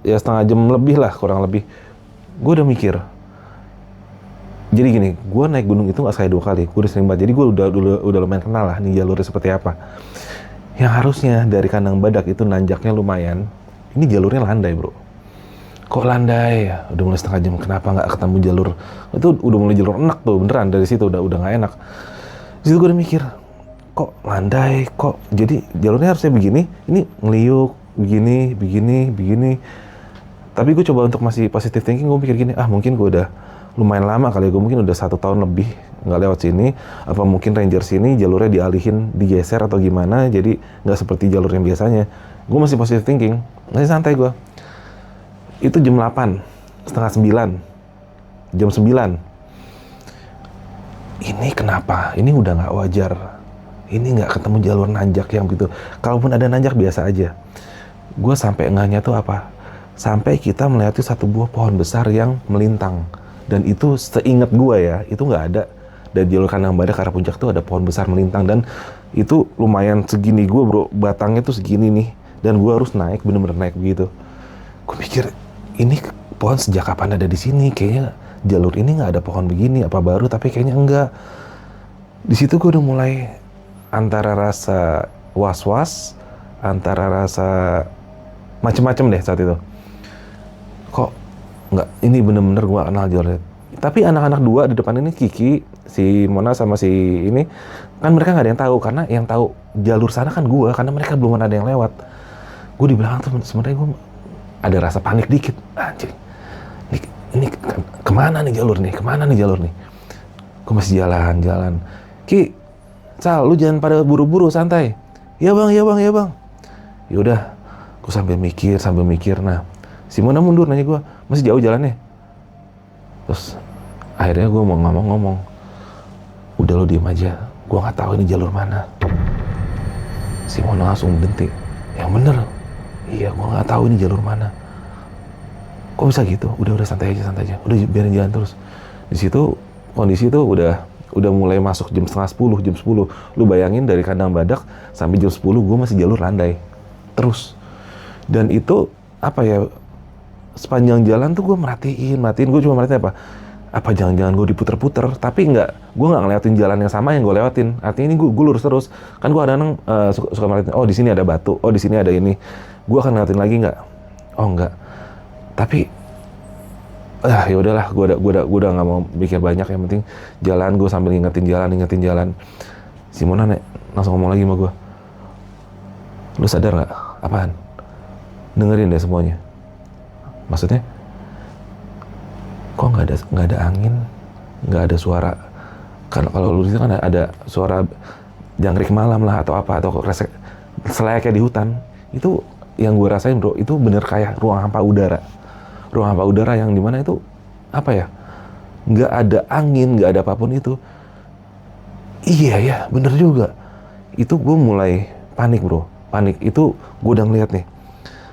ya setengah jam lebih lah, kurang lebih, gue udah mikir. Jadi gini, gue naik gunung itu nggak sekali 2 kali, gue udah sering banget. Jadi gue udah lumayan kenal lah nih jalurnya seperti apa. Yang harusnya dari Kandang Badak itu nanjaknya lumayan, ini jalurnya landai bro. Kok landai ya? Udah mulai setengah jam, kenapa nggak ketemu jalur? Itu udah mulai jalur enak tuh, beneran dari situ udah nggak enak. Di situ gue udah mikir, kok landai, kok jadi jalurnya harusnya begini, ini ngeliuk, begini. Tapi gue coba untuk masih positive thinking, gue pikir gini, mungkin gue udah lumayan lama kali, gue mungkin udah 1 tahun lebih nggak lewat sini, apa mungkin ranger sini jalurnya dialihin, digeser atau gimana, jadi nggak seperti jalur yang biasanya. Gue masih positive thinking, masih santai gue. Itu jam 8, setengah 9, jam 9. Ini kenapa? Ini udah nggak wajar. Ini nggak ketemu jalur nanjak yang begitu. Kalaupun ada nanjak biasa aja. Gue sampai enggaknya tuh apa? Sampai kita melewati satu buah pohon besar yang melintang. Dan itu seingat gue ya, itu nggak ada. Dari jalur Kandang Badak ke arah puncak tuh ada pohon besar melintang. Dan itu lumayan segini gue bro, batangnya tuh segini nih. Dan gue harus naik, bener-bener naik begitu. Gue pikir, ini pohon sejak kapan ada di sini? Kayaknya jalur ini nggak ada pohon begini, apa baru? Tapi kayaknya enggak. Di situ gue udah mulai antara rasa was-was, antara rasa macem-macem deh saat itu. Kok nggak, ini bener-bener gue kenal jalurnya. Tapi anak-anak 2 di depan ini, Kiki, si Mona sama si ini, kan mereka nggak ada yang tahu, karena yang tahu jalur sana kan gue, karena mereka belum ada yang lewat. Gue di belakang tuh sebenarnya gue ada rasa panik dikit. Anjir, ini kemana nih jalur nih? Gue masih jalan. Ki, Sal, lu jangan pada buru-buru, santai. Ya bang. Yaudah, gue sambil mikir. Nah, si Mona mundur nanya gue, masih jauh jalannya? Terus akhirnya gue mau ngomong, udah lo diem aja, gue nggak tahu ini jalur mana. Si Mona langsung berhenti. Yang bener, iya gue nggak tahu ini jalur mana. Kok bisa gitu? Udah santai aja. Udah biarin jalan terus. Di situ kondisi itu udah mulai masuk jam 9:30, jam 10. Lu bayangin dari Kandang Badak sampai jam 10 gue masih jalur landai terus. Dan itu apa ya? Sepanjang jalan tuh gue merhatiin. Gue cuma merhatiin apa jangan-jangan gue diputer-puter, tapi gue nggak ngelewatin jalan yang sama yang gue lewatin. Artinya ini gue lurus terus. Kan gue kadang suka merhatiin, oh di sini ada batu, oh di sini ada ini. Gue akan ngelewatin lagi nggak? Oh nggak. Tapi ya udahlah, gue udah nggak mau mikir banyak. Yang penting jalan, gue sambil ingetin jalan. Si Mona langsung ngomong lagi sama gue, lu sadar nggak? Apaan? Dengerin deh semuanya. Maksudnya, kok nggak ada angin, nggak ada suara. Kalau lu itu kan ada suara jangkrik malam lah atau apa, atau selayaknya di hutan. Itu yang gue rasain bro, itu bener kayak ruang hampa udara yang dimana itu apa ya, nggak ada angin, nggak ada apapun itu. Iya ya, bener juga. Itu gue mulai panik bro, itu gue udah ngeliat nih,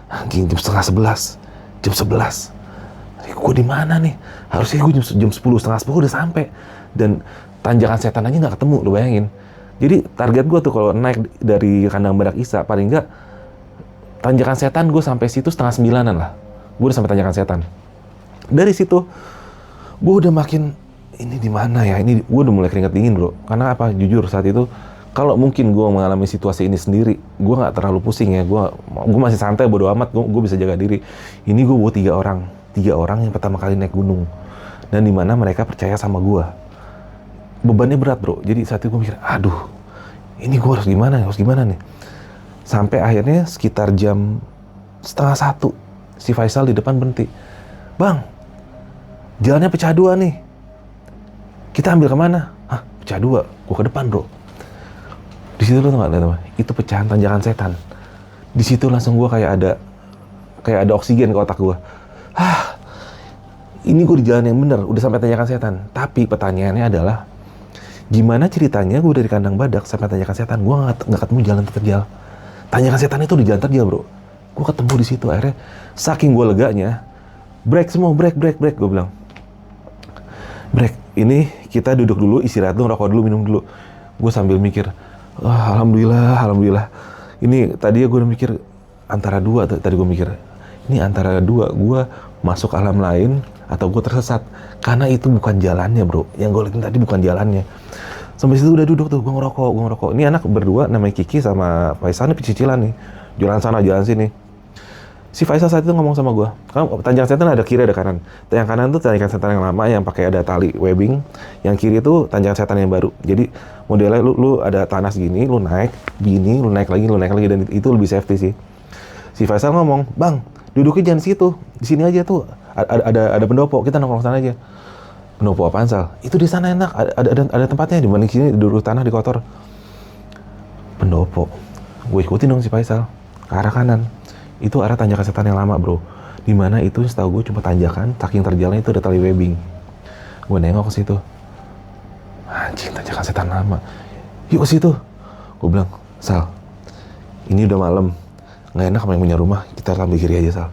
anjing jam 10:30, jam 11. Gue di mana nih? Harusnya gue jam 10, setengah 10 udah sampai. Dan tanjakan setan aja nggak ketemu, lu bayangin. Jadi target gue tuh kalau naik dari Kandang Badak Isa, paling nggak tanjakan setan gue sampai situ 8:30 lah. Gue udah sampai tanjakan setan. Dari situ gue udah makin, ini di mana ya? Ini gue udah mulai keringat dingin bro. Karena apa? Jujur saat itu, kalau mungkin gue mengalami situasi ini sendiri, gue nggak terlalu pusing ya. Gue masih santai, bodo amat. Gue bisa jaga diri. Ini gue bawa 3 orang yang pertama kali naik gunung, dan dimana mereka percaya sama gue. Bebannya berat bro. Jadi saat itu gue mikir, aduh, ini gue harus gimana nih? Sampai akhirnya sekitar jam 12:30, si Faisal di depan berhenti. Bang, jalannya pecah 2 nih. Kita ambil kemana? Hah, pecah 2? Gue ke depan bro. Di situ lo tau gak, itu pecahan tanjakan setan. Di situ langsung gue kayak ada oksigen ke otak gue. ini gue di jalan yang bener, udah sampai tanjakan setan. Tapi pertanyaannya adalah, gimana ceritanya gue dari kandang badak sampai tanjakan setan, gue nggak ketemu jalan terjal. Tanjakan setan itu di jalan terjal, bro. Gue ketemu di situ. Akhirnya saking gue leganya, break semua, break, gue bilang. Break, ini kita duduk dulu, istirahat dulu, rokok dulu, minum dulu. Gue sambil mikir, alhamdulillah. Ini tadi gue udah mikir antara dua, tadi gue mikir, ini antara dua, gue masuk alam lain atau gue tersesat. Karena itu bukan jalannya, bro. Yang gue liatin tadi bukan jalannya. Sampai situ udah duduk tuh, gue ngerokok. Ini anak berdua, namanya Kiki sama Faisal, nih cicilan nih. Jalan sana, jalan sini. Si Faisal saat itu ngomong sama gue, kan tanjakan setan ada kiri ada kanan. Yang kanan tuh tanjakan setan yang lama yang pakai ada tali webbing. Yang kiri tuh tanjakan setan yang baru. Jadi modelnya lu ada tanah segini, lu naik gini, lu naik lagi, dan itu lebih safety sih. Si Faisal ngomong, "Bang, duduknya jangan situ. Di sini aja tuh. Ada pendopo, kita nongkrong sana aja." Pendopo apaan, Sal? Itu di sana enak, ada tempatnya, di mana di sini duduk tanah di kotor. Pendopo. Gue ikutin dong si Faisal ke arah kanan. Itu arah tanjakan setan yang lama, bro. Dimana itu setahu gue cuma tanjakan, saking terjalnya itu ada tali webbing. Gue nengok ke situ. Anjing, tanjakan setan lama. Yuk ke situ. Gue bilang, "Sal, ini udah malam. Nggak enak sama yang punya rumah, kita ambil kiri aja, Sal."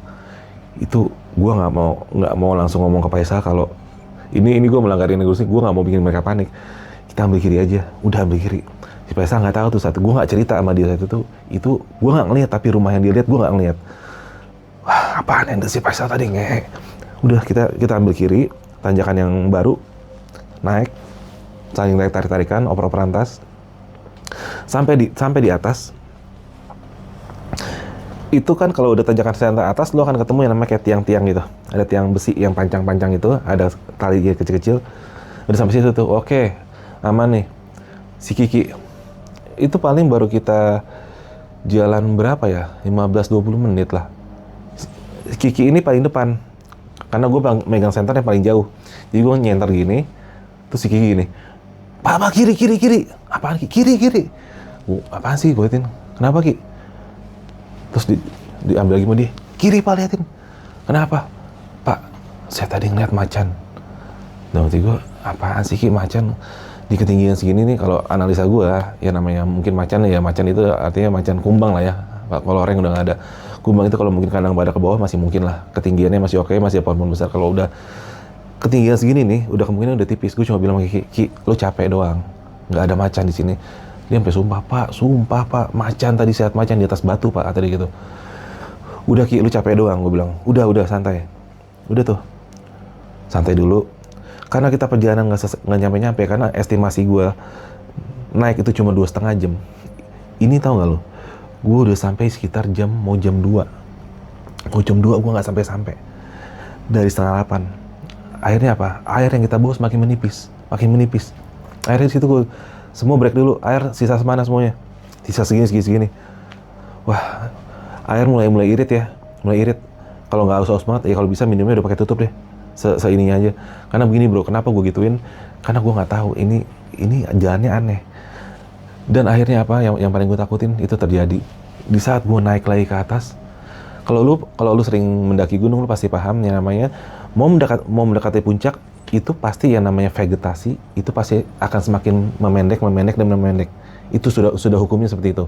Itu gue nggak mau langsung ngomong ke Faisal kalau ini gue melanggar negosiasi, gue nggak mau bikin mereka panik. Kita ambil kiri aja, udah ambil kiri. Si Faisal nggak tahu tuh saat gue nggak cerita sama dia saat itu gue nggak ngeliat, tapi rumah yang dia lihat gue nggak ngeliat. Wah, apaan yang si Faisal tadi ngehe. Udah kita ambil kiri, tanjakan yang baru, naik, saling tarik-tarikan, oper-operan tas, sampai di atas. Itu kan kalau udah tanjakan setan atas, lo akan ketemu yang namanya kayak tiang-tiang gitu. Ada tiang besi yang pancang-pancang itu, ada tali kecil-kecil. Udah sampai situ tuh, oke, aman nih. Si Kiki itu paling baru kita jalan berapa ya, 15-20 menit lah. Kiki ini paling depan karena gue megang senter yang paling jauh, jadi gue nyenter gini, terus si Kiki gini, "Pak, kiri." "Apaan, Ki? Kiri." "Apaan sih?" Gue liatin. "Kenapa, Ki?" Terus diambil lagi sama dia, "Kiri, Pak, liatin." "Kenapa?" "Pak, saya tadi ngeliat macan." Nah, waktu gue, "Apaan sih, Ki, macan?" Di ketinggian segini nih, kalau analisa gue, ya namanya mungkin macan itu artinya macan kumbang lah ya. Kalau orang udah nggak ada. Kumbang itu kalau mungkin kandang badak ke bawah masih mungkin lah. Ketinggiannya masih oke, masih pohon-pohon besar. Kalau udah ketinggian segini nih, udah kemungkinan udah tipis. Gue cuma bilang sama Ki, "Lo capek doang. Nggak ada macan di sini." Dia sampai sumpah pak, macan tadi, sehat macan di atas batu, Pak, tadi gitu. "Udah, Ki, lu capek doang," gue bilang. Udah santai. Udah tuh, santai dulu. Karena kita perjalanan nggak nyampe-nyampe, karena estimasi gue naik itu cuma 2,5 jam. Ini tau nggak lo? Gue udah sampai sekitar mau jam 2. Jam 2 gue nggak sampai. Dari 7:30. Akhirnya apa? Air yang kita bawa semakin menipis. Akhirnya di situ gue semua break dulu. Air sisa semana semuanya. Sisa segini. Wah, air mulai irit ya. Kalau nggak haus banget, ya kalau bisa minumnya udah pakai tutup deh. Seininya aja. Karena begini, bro, kenapa gue gituin? Karena gue nggak tahu ini jalannya aneh. Dan akhirnya apa yang paling gue takutin itu terjadi di saat gue naik lagi ke atas. Kalau lu sering mendaki gunung, lu pasti paham yang namanya mau mendekati puncak, itu pasti yang namanya vegetasi itu pasti akan semakin memendek. Itu sudah hukumnya seperti itu.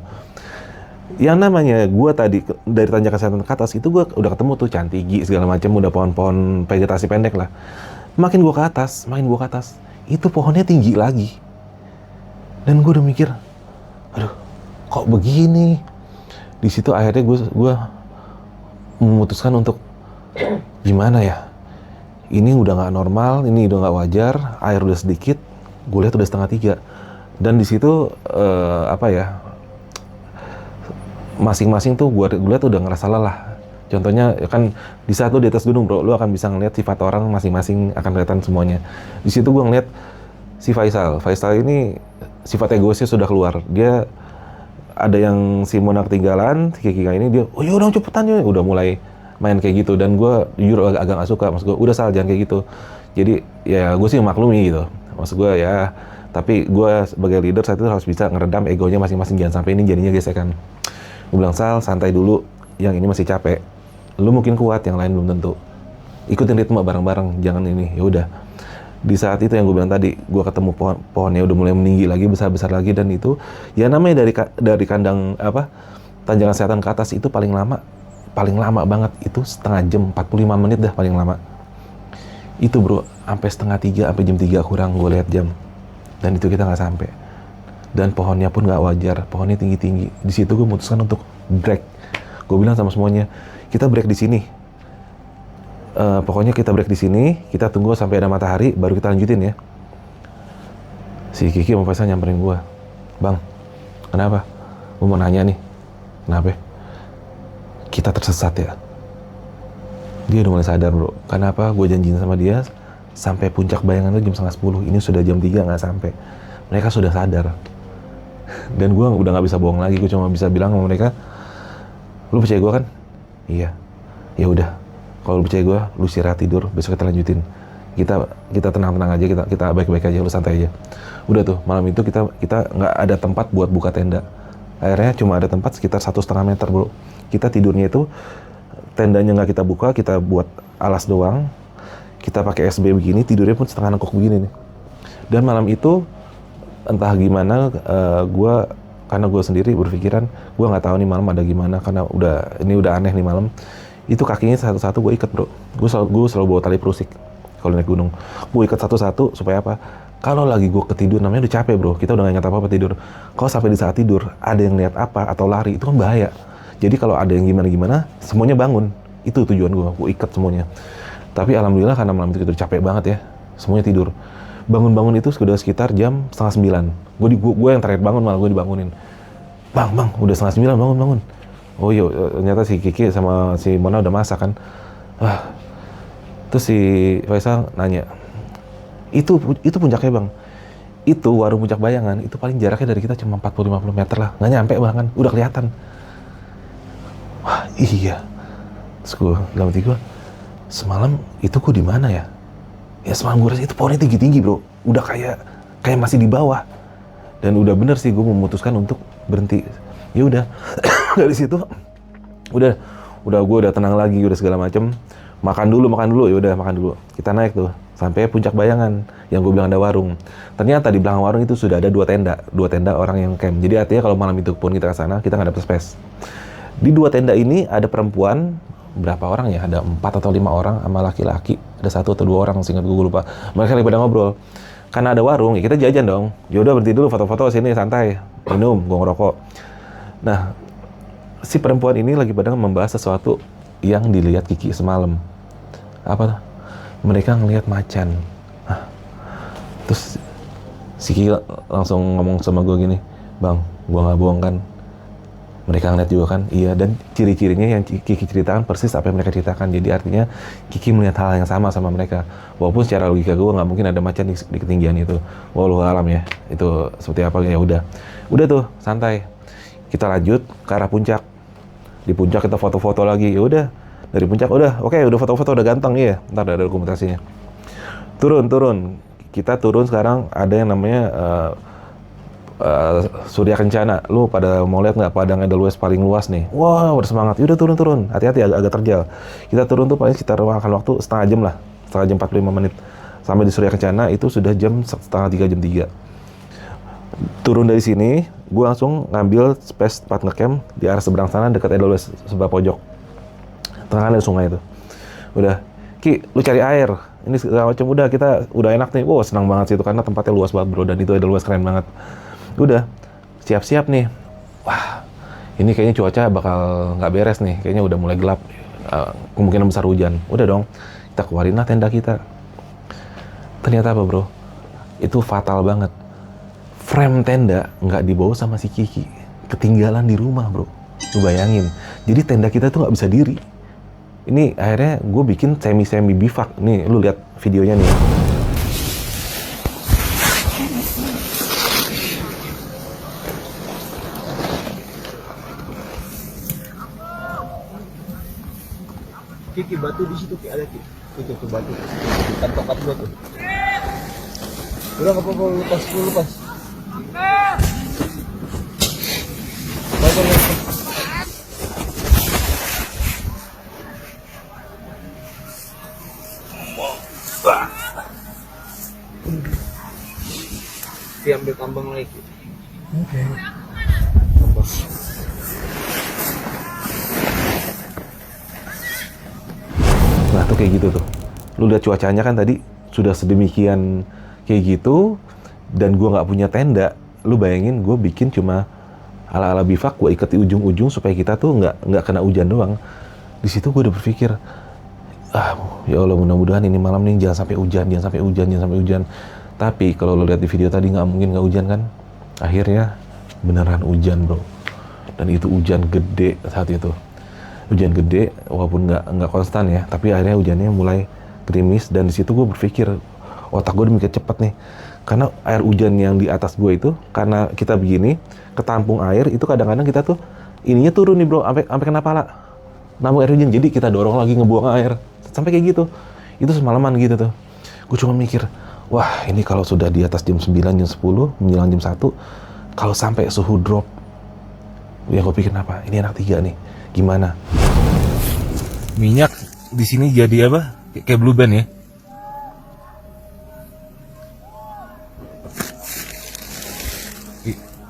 Yang namanya gue tadi dari tanjakan setan ke atas itu gue udah ketemu tuh cantigi segala macam, udah pohon-pohon vegetasi pendek lah. Makin gue ke atas itu pohonnya tinggi lagi. Dan gue udah mikir, aduh, kok begini? Di situ akhirnya gue memutuskan untuk gimana ya? Ini udah nggak normal, ini udah nggak wajar. Air udah sedikit, gue lihat udah 2:30. Dan di situ masing-masing tuh gue lihat udah ngerasa lelah. Contohnya kan di saat lu di atas gunung, bro, lu akan bisa ngeliat sifat orang masing-masing, akan kelihatan semuanya. Di situ gue ngeliat si Faisal ini sifat egoisnya sudah keluar. Dia ada yang si Mona ketinggalan, si Kiki ini dia, "Oh yaudah cepetan ya," udah mulai main kayak gitu. Dan gue jujur agak nggak suka, maksud gue udah Sal, jangan kayak gitu. Jadi ya gue sih maklumi gitu, maksud gue ya. Tapi gue sebagai leader saat itu harus bisa ngeredam egonya masing-masing, jangan sampai ini jadinya gesekan. Gue bilang, "Sal, santai dulu, yang ini masih capek. Lu mungkin kuat, yang lain belum tentu." ikutin ritme bareng-bareng, jangan ini. Ya udah. Di saat itu yang gue bilang tadi, gue ketemu pohonnya udah mulai meninggi lagi, besar-besar lagi, dan itu ya namanya dari kandang apa tanjakan selatan ke atas itu paling lama banget itu setengah jam, 45 menit dah paling lama. Itu bro, sampai setengah 3, sampai jam 3 kurang gue lihat jam, dan itu kita nggak sampai. Dan pohonnya pun nggak wajar, pohonnya tinggi-tinggi. Di situ gue memutuskan untuk break. Gue bilang sama semuanya, kita break di sini. Pokoknya kita break di sini, kita tunggu sampai ada matahari, baru kita lanjutin ya. Si Kiki sama Faisal nyamperin gue, bang, kenapa? Gue mau nanya nih, kenapa? Kita tersesat ya. Dia udah mulai sadar bro, kenapa gue janjiin sama dia sampai puncak bayangan itu jam 9:30, ini sudah jam 3 nggak sampai. Mereka sudah sadar. Dan gue udah nggak bisa bohong lagi, gue cuma bisa bilang sama mereka, lu percaya gue kan? Iya. Ya udah. Kalau lu percaya gue, lu istirahat tidur, besok kita lanjutin. Kita tenang-tenang aja, kita baik-baik aja, lu santai aja. Udah tuh, malam itu kita nggak ada tempat buat buka tenda. Akhirnya cuma ada tempat sekitar 1,5 meter bro. Kita tidurnya itu, tendanya nggak kita buka, kita buat alas doang. Kita pakai SB begini, tidurnya pun setengah nengkok begini nih. Dan malam itu, entah gimana, karena gue sendiri berpikiran, gue nggak tahu nih malam ada gimana, karena ini udah aneh nih malam. Itu kakinya satu-satu gue ikat bro. Gue selalu bawa tali perusik kalau naik gunung. Gue ikat satu-satu supaya apa? Kalau lagi gue ketidur, namanya udah capek bro. Kita udah gak ingat apa-apa tidur. Kalau sampai di saat tidur ada yang lihat apa atau lari, itu kan bahaya. Jadi kalau ada yang gimana-gimana, semuanya bangun. Itu tujuan gue ikat semuanya. Tapi alhamdulillah karena malam itu capek banget ya, semuanya tidur. Bangun-bangun itu sudah sekitar jam 8:30. Gue yang terakhir bangun, malah gue dibangunin. Bang, udah 8:30, bangun. Oh iya, ternyata si Kiki sama si Mona udah masak kan. Terus si Faisal nanya, itu puncaknya bang. Itu warung puncak bayangan, itu paling jaraknya dari kita cuma 40-50 meter lah. Nggak nyampe bahkan, udah kelihatan. Wah iya. Terus gue dalam hati gue, semalam itu gue di mana ya? Ya semalam gue rasa itu pohonnya tinggi-tinggi bro. Udah kayak masih di bawah. Dan udah bener sih gue memutuskan untuk berhenti. Ya udah. Dari situ udah gue udah tenang lagi, udah segala macem. Makan dulu, ya udah makan dulu. Kita naik tuh sampai puncak bayangan yang gue bilang ada warung. Ternyata di belakang warung itu sudah ada dua tenda orang yang camp. Jadi artinya kalau malam itu pun kita ke sana, kita nggak dapet space. Di 2 tenda ini ada perempuan, berapa orang ya? Ada 4 atau 5 orang sama laki-laki. Ada 1 atau 2 orang, seingat gue lupa. Mereka lagi pada ngobrol. Karena ada warung, ya kita jajan dong. Ya udah berhenti dulu, foto-foto sini santai, minum, gue ngerokok. Nah, si perempuan ini lagi pada membahas sesuatu yang dilihat Kiki semalam. Apa? Mereka ngelihat macan. Terus si Kiki langsung ngomong sama gue gini, bang, gue nggak bohong kan? Mereka ngeliat juga kan? Iya, dan ciri-cirinya yang Kiki ceritakan persis apa yang mereka ceritakan. Jadi artinya Kiki melihat hal yang sama mereka. Walaupun secara logika gue nggak mungkin ada macan di ketinggian itu. Wallahu alam ya, itu seperti apa ya udah. Udah tuh santai. Kita lanjut ke arah puncak. Di puncak kita foto-foto lagi. Ya udah, dari puncak udah foto-foto udah ganteng ya. Ntar ada dokumentasinya. Turun. Kita turun sekarang ada yang namanya Surya Kencana. Lu pada mau lihat nggak padang Edelweiss paling luas nih? Wah, udah semangat. Yaudah turun. Hati-hati agak terjal. Kita turun tuh paling sekitar makan waktu setengah jam lah. Setengah jam 45 menit. Sampai di Surya Kencana itu sudah jam setengah 3, jam 3. Turun dari sini, gue langsung ngambil space tempat ngecamp di arah seberang sana dekat Edelweiss sebelah pojok. Tengahnya ada sungai itu. Udah, Ki, lu cari air. Ini segala macam udah kita udah enak nih. Wow, senang banget sih itu karena tempatnya luas banget bro, dan itu Edelweiss keren banget. Udah, siap-siap nih. Wah, ini kayaknya cuaca bakal nggak beres nih. Kayaknya udah mulai gelap. Kemungkinan besar hujan. Udah dong, kita keluarin lah tenda kita. Ternyata apa bro? Itu fatal banget. Frame tenda nggak dibawa sama si Kiki. Ketinggalan di rumah bro. Lu bayangin. Jadi tenda kita tuh nggak bisa diri. Ini akhirnya gue bikin semi bivak. Nih, lu lihat videonya nih. Kiki batu di situ Ki, ada Ki. Tuh batu. Bukan tokat gua tuh. Udah enggak apa-apa, lepas. ambil tambang lagi. Oke. Tambang. Nah tuh kayak gitu tuh. Lu lihat cuacanya kan tadi sudah sedemikian kayak gitu, dan gua nggak punya tenda. Lu bayangin gue bikin cuma ala-ala bivak, gue ikat di ujung-ujung supaya kita tuh nggak kena hujan doang. Di situ gue udah berpikir, ya Allah mudah-mudahan ini malam nih jangan sampai hujan, jangan sampai hujan, jangan sampai hujan. Tapi kalau lo lihat di video tadi nggak mungkin nggak hujan kan? Akhirnya beneran hujan bro. Dan itu hujan gede saat itu. Hujan gede, walaupun nggak konstan ya, tapi akhirnya hujannya mulai gerimis. Dan di situ gue berpikir, otak gue udah mikir cepet nih. Karena air hujan yang di atas gue itu, karena kita begini, ketampung air, itu kadang-kadang kita tuh, ininya turun nih bro, sampai kena pala. Namun air hujan, jadi kita dorong lagi ngebuang air. Sampai kayak gitu. Itu semalaman gitu tuh. Gue cuma mikir, wah ini kalau sudah di atas jam 9, jam 10, menjelang jam 1, kalau sampai suhu drop, ya gue pikir apa? Ini anak 3 nih, gimana? Minyak di sini jadi apa? Kayak Blue Band ya?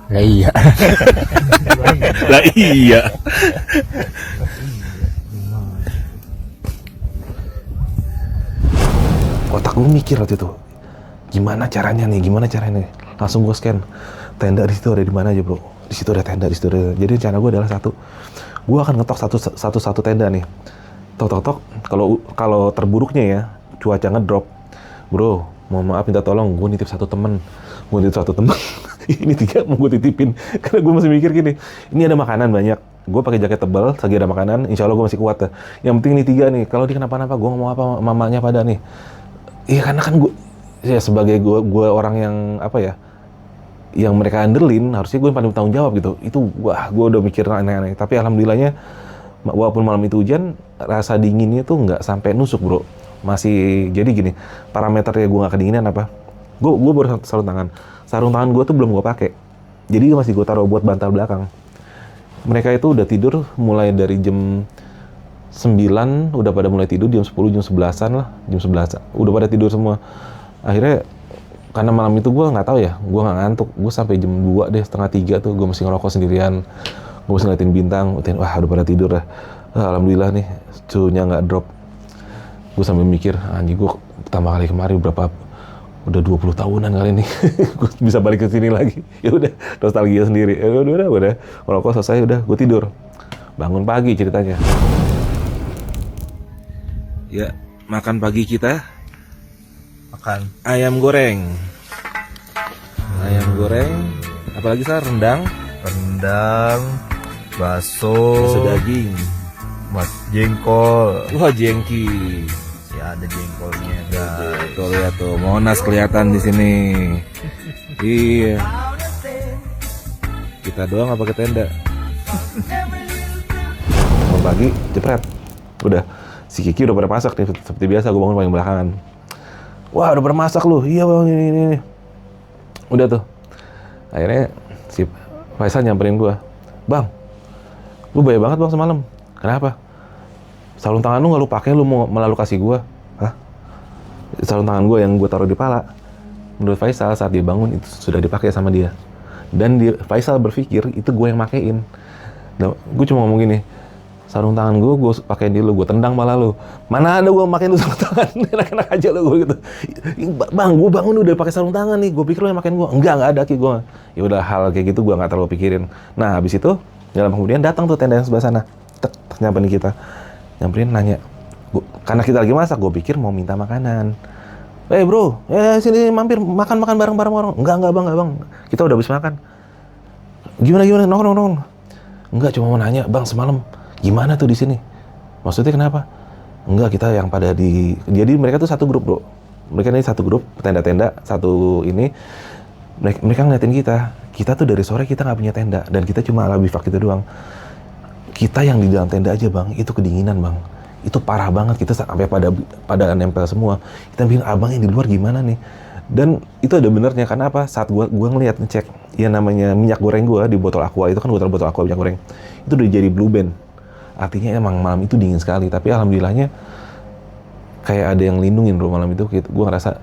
Lah iya. Lah iya. Otak gue mikir waktu itu, gimana caranya nih? Langsung gue scan tenda di situ ada di mana aja bro. Di situ ada tenda, di situ ada. Jadi rencana gue adalah gue akan ngetok satu tenda nih. Tok. Kalau terburuknya ya cuaca ngedrop, bro, mohon maaf minta tolong, gue nitip satu temen. Ini 3 mau gue titipin karena gue masih mikir gini, ini ada makanan banyak, gue pakai jaket tebal, segi ada makanan, insya Allah gue masih kuat. Yang penting ini 3 nih, kalau dia kenapa-napa gue ngomong apa mamanya pada nih. Iya karena kan gue ya sebagai gue orang yang apa ya, yang mereka andelin, harusnya gue yang paling bertanggung jawab gitu. Itu gue udah mikir aneh-aneh. Tapi alhamdulillahnya walaupun malam itu hujan, rasa dinginnya tuh nggak sampai nusuk bro. Masih jadi gini, parameternya gue nggak kedinginan apa? Gue baru sarung tangan. Sarung tangan gue tuh belum gue pakai. Jadi masih gue taruh buat bantal belakang. Mereka itu udah tidur mulai dari jam 9, udah pada mulai tidur, jam 10, jam 11-an lah. Jam 11, udah pada tidur semua. Akhirnya, karena malam itu gue nggak tahu ya, gue nggak ngantuk. Gue sampai jam 2 deh, setengah 3 tuh, gue masih ngerokok sendirian. Gue masih ngeliatin bintang, wah udah pada tidur lah. Alhamdulillah nih, suhunya nggak drop. Gue sambil mikir, anjing gue pertama kali kemarin udah 20 tahunan kali ini gue bisa balik ke sini lagi. Ya udah, nostalgia sendiri. Ya udah ngerokok selesai, udah gue tidur. Bangun pagi ceritanya. Ya, makan pagi kita Makan ayam goreng. Ayam goreng, apalagi rendang, bakso, daging, jengkol. wah jengki. Ya ada jengkolnya guys. Tuh lihat tuh, Monas kelihatan di sini. Iya. Kita doang nggak pakai tenda. Mau pagi, jepret. Udah, si Kiki udah pada masak nih, seperti biasa gue bangun paling belakangan. Wah udah pada masak lu, iya bang ini. Udah tuh. Akhirnya si Faisal nyamperin gue. Bang, lu bahaya banget bang semalam. Kenapa? Sarung tangan lu nggak lu pakai, lu mau malah lu kasih gue. Hah? Sarung tangan gue yang gue taruh di pala, menurut Faisal saat dia bangun itu sudah dipakai sama dia. Dan Faisal berpikir itu gue yang makein. Nah, gue cuma ngomong gini, sarung tangan gue pakein dulu, gue tendang malah lu. Mana ada gue makein lu sarung tangan, enak-enak aja lu gue gitu. Bang, gue bangun udah pakai sarung tangan nih, gue pikir lu yang makein gue. Enggak ada Ki gue. Ya udah hal kayak gitu gue nggak terlalu pikirin. Nah habis itu, dalam kemudian datang tuh tenda yang sebelah sana, nyamperin kita. Nyamperin nanya, karena kita lagi masak, gue pikir mau minta makanan. Bro, sini mampir makan bareng-bareng orang. Enggak bang, kita udah habis makan. Gimana, nongkrong. Enggak, cuma mau nanya, bang semalam gimana tuh di sini? Maksudnya kenapa? Enggak, kita yang pada jadi mereka tuh satu grup bro. Mereka ini satu grup, tenda-tenda, satu ini. Mereka ngeliatin kita tuh dari sore kita nggak punya tenda, dan kita cuma ala bivak gitu doang. Kita yang di dalam tenda aja bang, itu kedinginan bang. Itu parah banget, kita sampai pada nempel semua. Kita bilang, abang yang di luar gimana nih? Dan itu ada benernya, karena apa? Saat gua ngecek, ya namanya minyak goreng gua di botol aqua, itu kan botol aqua minyak goreng. Itu udah jadi Blue Band. Artinya emang malam itu dingin sekali, tapi alhamdulillahnya kayak ada yang lindungin bro malam itu. Gua ngerasa,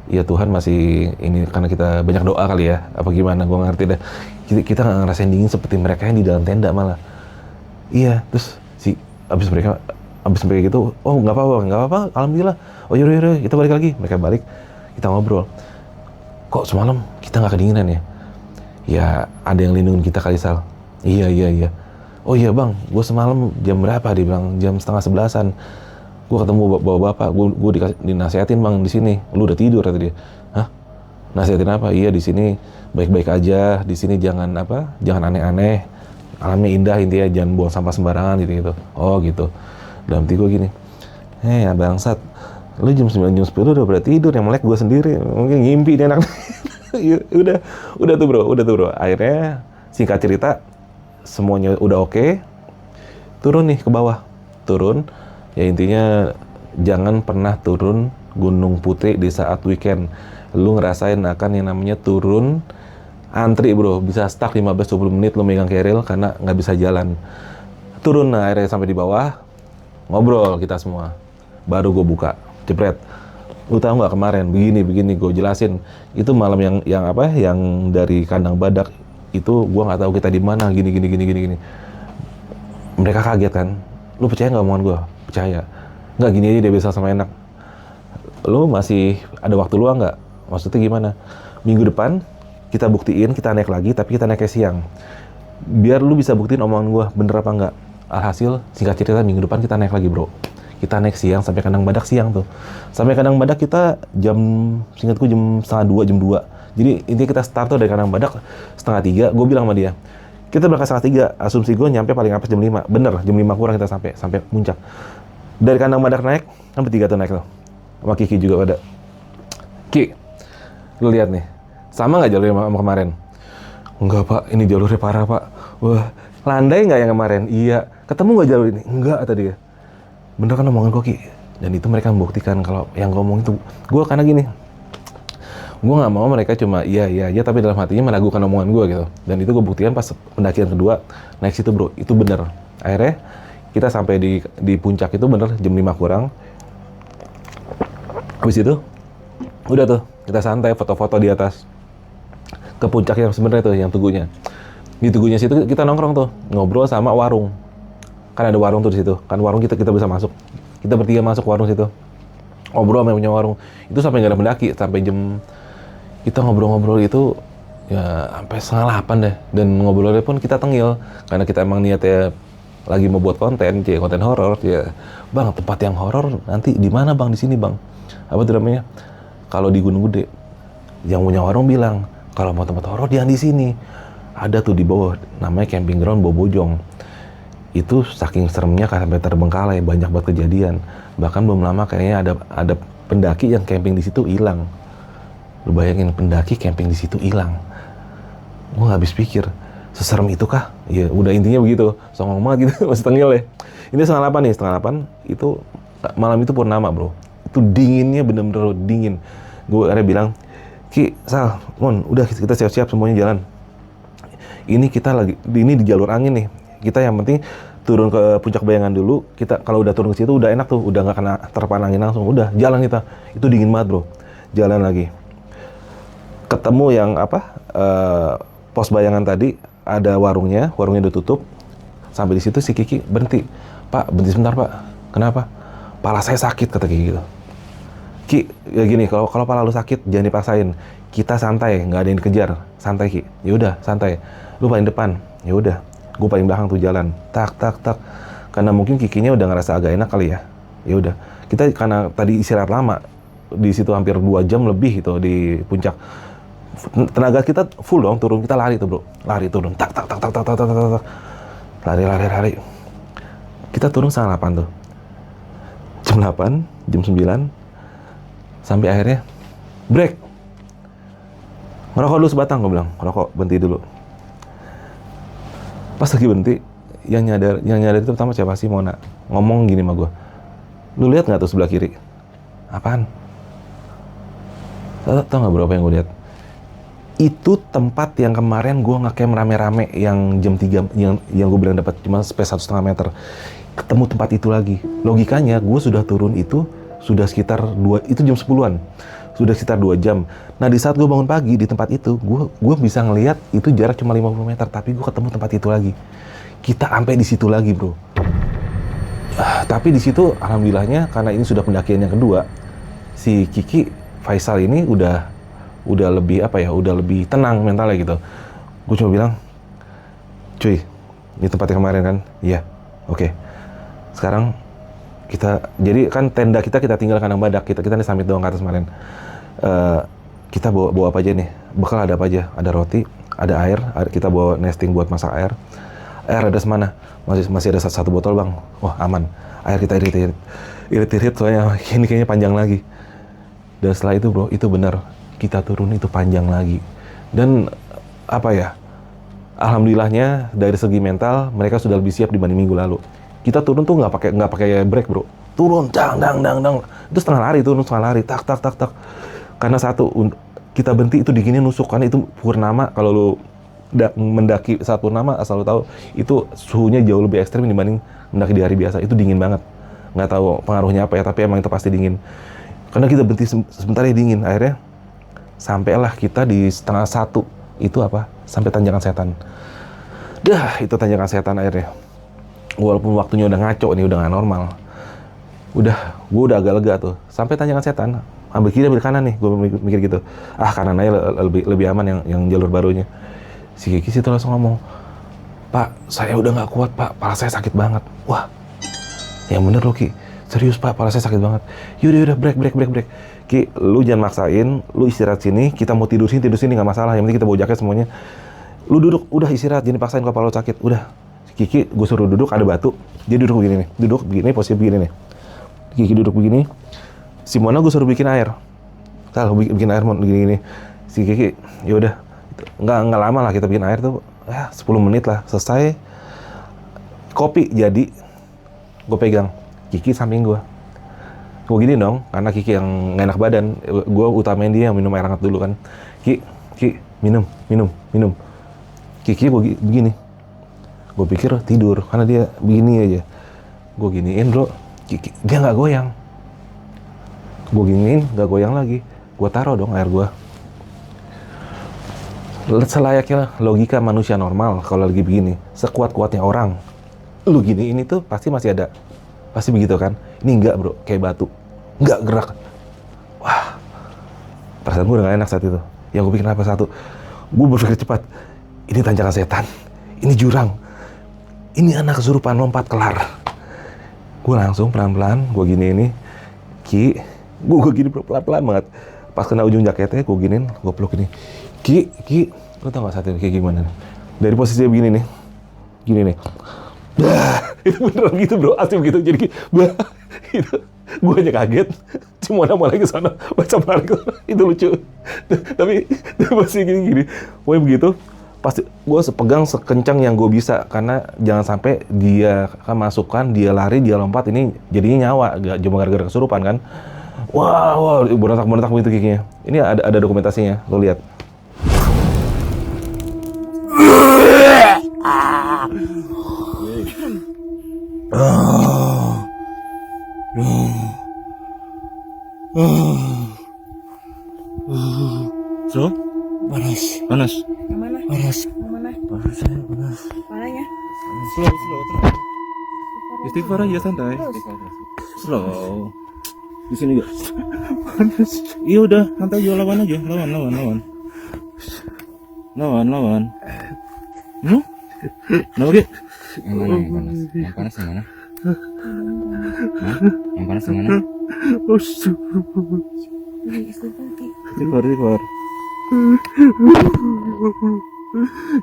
ya Tuhan masih ini karena kita banyak doa kali ya, apa gimana, gue ngerti deh. Kita nggak ngerasain dingin seperti mereka yang di dalam tenda malah. Iya, terus abis mereka gitu, oh nggak apa-apa, alhamdulillah. Oh yaudah, kita balik lagi. Mereka balik, kita ngobrol. Kok semalam kita nggak kedinginan ya? Ya ada yang lindungin kita kali, Sal. Iya. Oh iya bang, gue semalam jam berapa? Dia bilang jam 10:30. Gue ketemu bapak-bapak, gue dinasehatin bang di sini. Lu udah tidur kata dia. Hah? Nasehatin apa? Iya di sini baik-baik aja. Di sini jangan aneh-aneh. Alamnya indah intinya, jangan buang sampah sembarangan gitu. Oh gitu. Dalam hati gue gini. Bangsat. Lu jam 9 jam 10 udah pada tidur, yang melek gue sendiri. Mungkin ngimpi dia anak. udah tuh bro. Akhirnya singkat cerita semuanya udah oke. Turun nih ke bawah. Turun. Ya intinya jangan pernah turun Gunung Putri di saat weekend. Lu ngerasain akan yang namanya turun antri bro, bisa stuck 15-20 menit lu megang keril karena nggak bisa jalan. Turun, nah akhirnya sampai di bawah, ngobrol kita semua. Baru gue buka, jepret. Lu tahu nggak kemarin begini gue jelasin. Itu malam yang dari kandang badak itu gue nggak tahu kita di mana, gini. Mereka kaget kan. Lu percaya nggak omongan gue? Percaya. Nggak, gini aja dia bisa sama enak. Lu masih ada waktu luang nggak? Maksudnya gimana? Minggu depan kita buktiin, kita naik lagi, tapi kita naiknya siang. Biar lu bisa buktiin omongan gue bener apa nggak. Alhasil, singkat cerita minggu depan kita naik lagi bro. Kita naik siang sampai kandang badak siang tuh. Sampai kandang badak kita seingatku jam 1:30, jam 2. Jadi intinya kita start tuh dari kandang badak 2:30. Gue bilang sama dia, kita berangkat 2:30, asumsi gue nyampe paling apa jam 5. Bener, jam 5 kurang kita sampai puncak. Dari kandang badak naik, sampai 3 tuh naik tuh. Sama Kiki juga ada. Ki, lu lihat nih, sama nggak jalurnya sama kemarin? Enggak pak, ini jalurnya parah pak. Wah, landai nggak yang kemarin? Iya. Ketemu nggak jalur ini? Enggak, kata dia. Bener kan omongan gue Ki? Dan itu mereka membuktikan kalau yang ngomong itu. Gue karena gini, gue nggak mau mereka cuma iya tapi dalam hatinya meragukan omongan gue gitu. Dan itu gue buktikan pas pendakian kedua naik situ bro, itu bener. Akhirnya kita sampai di puncak itu bener jam 5 kurang. Habis itu udah tuh kita santai foto-foto di atas ke puncak yang sebenarnya tuh yang tugunya. Di tugunya situ kita nongkrong tuh, ngobrol sama warung. Kan ada warung tuh di situ. Kan warung kita bisa masuk. Kita bertiga masuk warung situ. Ngobrol sama yang punya warung. Itu sampai nggak ada pendaki, sampai jam kita ngobrol-ngobrol itu ya sampai 7:30 deh. Dan ngobrolnya pun kita tengil karena kita emang niatnya lagi mau buat konten horor ya. Bang, tempat yang horor nanti di mana Bang? Di sini Bang. Apa tuh namanya? Kalau di Gunung Gede. Yang punya warung bilang, kalau mau tempat horor jangan di sini. Ada tuh di bawah namanya camping ground Bobojong. Itu saking seremnya sampai terbengkalai, banyak banget kejadian. Bahkan belum lama kayaknya ada pendaki yang camping di situ hilang. Lu bayangin pendaki camping di situ hilang. Gua nggak habis pikir, seserem itu kah? Ya udah intinya begitu, songong banget gitu, masih tengil ya. Ini 7:30 nih, 7:30 itu malam itu purnama bro. Itu dinginnya bener-bener dingin. Gue akhirnya bilang, Ki, Sal, Mon, udah kita siap-siap semuanya jalan. Ini kita lagi, ini di jalur angin nih. Kita yang penting turun ke puncak Bayangan dulu. Kita kalau udah turun ke situ udah enak tuh, udah nggak kena terpaan angin langsung. Udah jalan kita. Itu dingin banget bro. Jalan lagi. Ketemu yang pos Bayangan tadi ada warungnya udah tutup. Sampai di situ si Kiki berhenti. Pak, berhenti sebentar Pak. Kenapa? Pala saya sakit kata Kiki gitu. Ki, ya gini, kalau pala lu sakit jangan dipaksain. Kita santai, nggak ada yang dikejar. Santai Ki. Ya udah santai. Lu paling depan. Ya udah. Gue paling belakang tuh jalan, tak. Karena mungkin Kikinya udah ngerasa agak enak kali ya. Ya udah, kita karena tadi istirahat lama di situ hampir 2 jam lebih gitu di puncak. Tenaga kita full dong turun, kita lari tuh bro, lari turun, tak. Lari. Kita turun 7:30 tuh. Jam 8, jam 9, sampai akhirnya break. Ngerokok dulu sebatang, gue bilang, ngerokok, berhenti dulu. Pas lagi berhenti, yang nyadar itu pertama siapa sih? Mona ngomong gini sama gue, lu lihat nggak tuh sebelah kiri? Apaan? Tau nggak berapa yang gue lihat? Itu tempat yang kemarin gue ngecamp rame-rame yang jam 3 yang gue bilang dapat cuma space 1,5 meter. Ketemu tempat itu lagi. Logikanya gue sudah turun itu sudah sekitar itu jam 10-an. Sudah sekitar 2 jam. Nah di saat gue bangun pagi di tempat itu, gue bisa ngelihat itu jarak cuma 50 meter, tapi gue ketemu tempat itu lagi. Kita sampai di situ lagi, bro. Tapi di situ alhamdulillahnya karena ini sudah pendakian yang kedua, si Kiki Faisal ini udah lebih udah lebih tenang mentalnya gitu. Gue cuma bilang, cuy, di tempat yang kemarin kan, iya, oke. Sekarang jadi kan tenda kita tinggal kandang badak, kita di summit doang ke atas kemarin. Kita bawa apa aja nih? Bekal ada apa aja? Ada roti, ada air, kita bawa nesting buat masak air. Air ada semana? Masih ada satu botol bang. Wah aman. Air kita irit soalnya ini kayaknya panjang lagi. Dan setelah itu bro, itu benar kita turun itu panjang lagi. Dan alhamdulillahnya dari segi mental mereka sudah lebih siap dibanding minggu lalu. Kita turun tuh nggak pakai break bro. Turun, dang. Itu setengah lari, tak. Karena satu, kita berhenti itu dinginnya nusuk, karena itu purnama. Kalau lu mendaki saat purnama, asal lu tahu, itu suhunya jauh lebih ekstrim dibanding mendaki di hari biasa. Itu dingin banget. Nggak tahu pengaruhnya apa ya, tapi emang itu pasti dingin. Karena kita berhenti sebentar ya dingin, akhirnya sampailah kita di 12:30. Itu sampai tanjakan setan. Itu tanjakan setan akhirnya. Walaupun waktunya udah ngaco nih, udah nggak normal. Gue udah agak lega tuh. Sampai tanjakan setan, ambil kiri ambil kanan nih, gue mikir gitu. Kanan aja lebih aman yang jalur barunya. Si Kiki situ langsung ngomong, Pak, saya udah nggak kuat Pak, pala saya sakit banget. Wah, yang bener lo Ki, serius Pak, pala saya sakit banget. Yaudah, break. Ki, lu jangan maksain, lu istirahat sini, kita mau tidur sini nggak masalah. Yang penting kita bawa jaket semuanya. Lu duduk, udah istirahat, jangan paksain kalau pala lu sakit. Udah, Kiki gue suruh duduk, ada batu, dia duduk begini nih, posisi begini nih. Kiki duduk begini, si Mona gue suruh bikin air. Bikin air begini. Si Kiki, yaudah, nggak lama lah kita bikin air tuh, 10 menit lah selesai. Kopi jadi, gue pegang, Kiki samping gue gini dong, karena Kiki yang nggak enak badan, gue utamain dia yang minum air hangat dulu kan. Ki, minum. Kiki gue begini, gue pikir tidur, karena dia begini aja. Gue giniin bro, Kiki, dia nggak goyang. Gue giniin, nggak goyang lagi. Gue taruh dong air gue. Selayaknya logika manusia normal kalau lagi begini, sekuat-kuatnya orang, lu gini ini tuh pasti masih ada, pasti begitu kan? Ini enggak bro, kayak batu, enggak gerak. Wah, perasaan gue udah gak enak saat itu. Yang gue pikir apa satu, gue berpikir cepat, ini tanjakan setan, ini jurang, ini anak kesurupan lompat kelar. Gue langsung pelan-pelan, gue gini ini, Ki, gue gini bro, pelan-pelan banget. Pas kena ujung jaketnya, gue giniin, gue peluk ini. Ki, lo tau gak saat ini kayak gimana? Dari posisi begini nih, gini nih. Itu beneran gitu bro, asli begitu. Jadi itu, gue aja kaget. Cuma nama lagi ke sana, baca lagi ke sana. Itu lucu. Tapi masih gini. Pokoknya begitu. Pasti gue pegang sekencang yang gue bisa, karena jangan sampai dia kan masukkan, dia lari, dia lompat, ini jadinya nyawa, gak cuma gara-gara kesurupan kan. Wah, berontak begitu Kikinya. Ini ada dokumentasinya, lo lihat. So? Panas. Yang mana? Panas. Yang mana? Panas. Parahnya? Slow. Istighfar aja santai. Slow. Di sini juga. Panas. Iya udah, santai aja, lawan aja. Lawan. Kenapa Ki? Yang mana yang panas? Yang panas yang mana? Yang panas yang mana? Istighfar.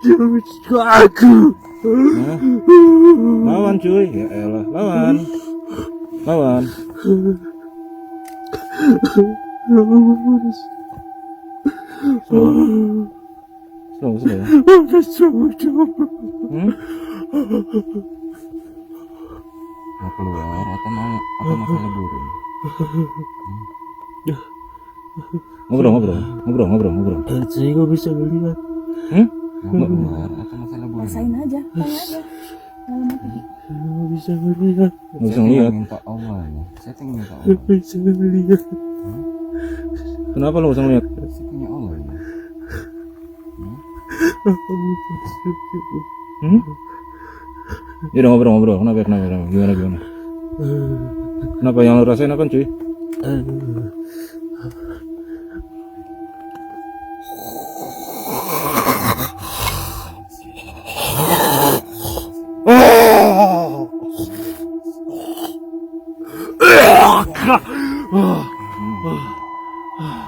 Jangan aku. Lawan cuy, ya elah, lawan. Slow. Mau keluar atau masalah burung? Ngobrol. Saya nggak bisa melihat. Mau keluar atau masalah burung? Rasain aja, tanya aja. Nggak bisa melihat. Nggak bisa ngeliat. Minta Allah ya. Saya tinggal minta Allah. Nggak bisa melihat. Kenapa lu usah ngeliat? Rezekinya Allah ini. Ya udah ngobrol. Kenapa? Gimana? Kenapa yang lu rasain apa cuy?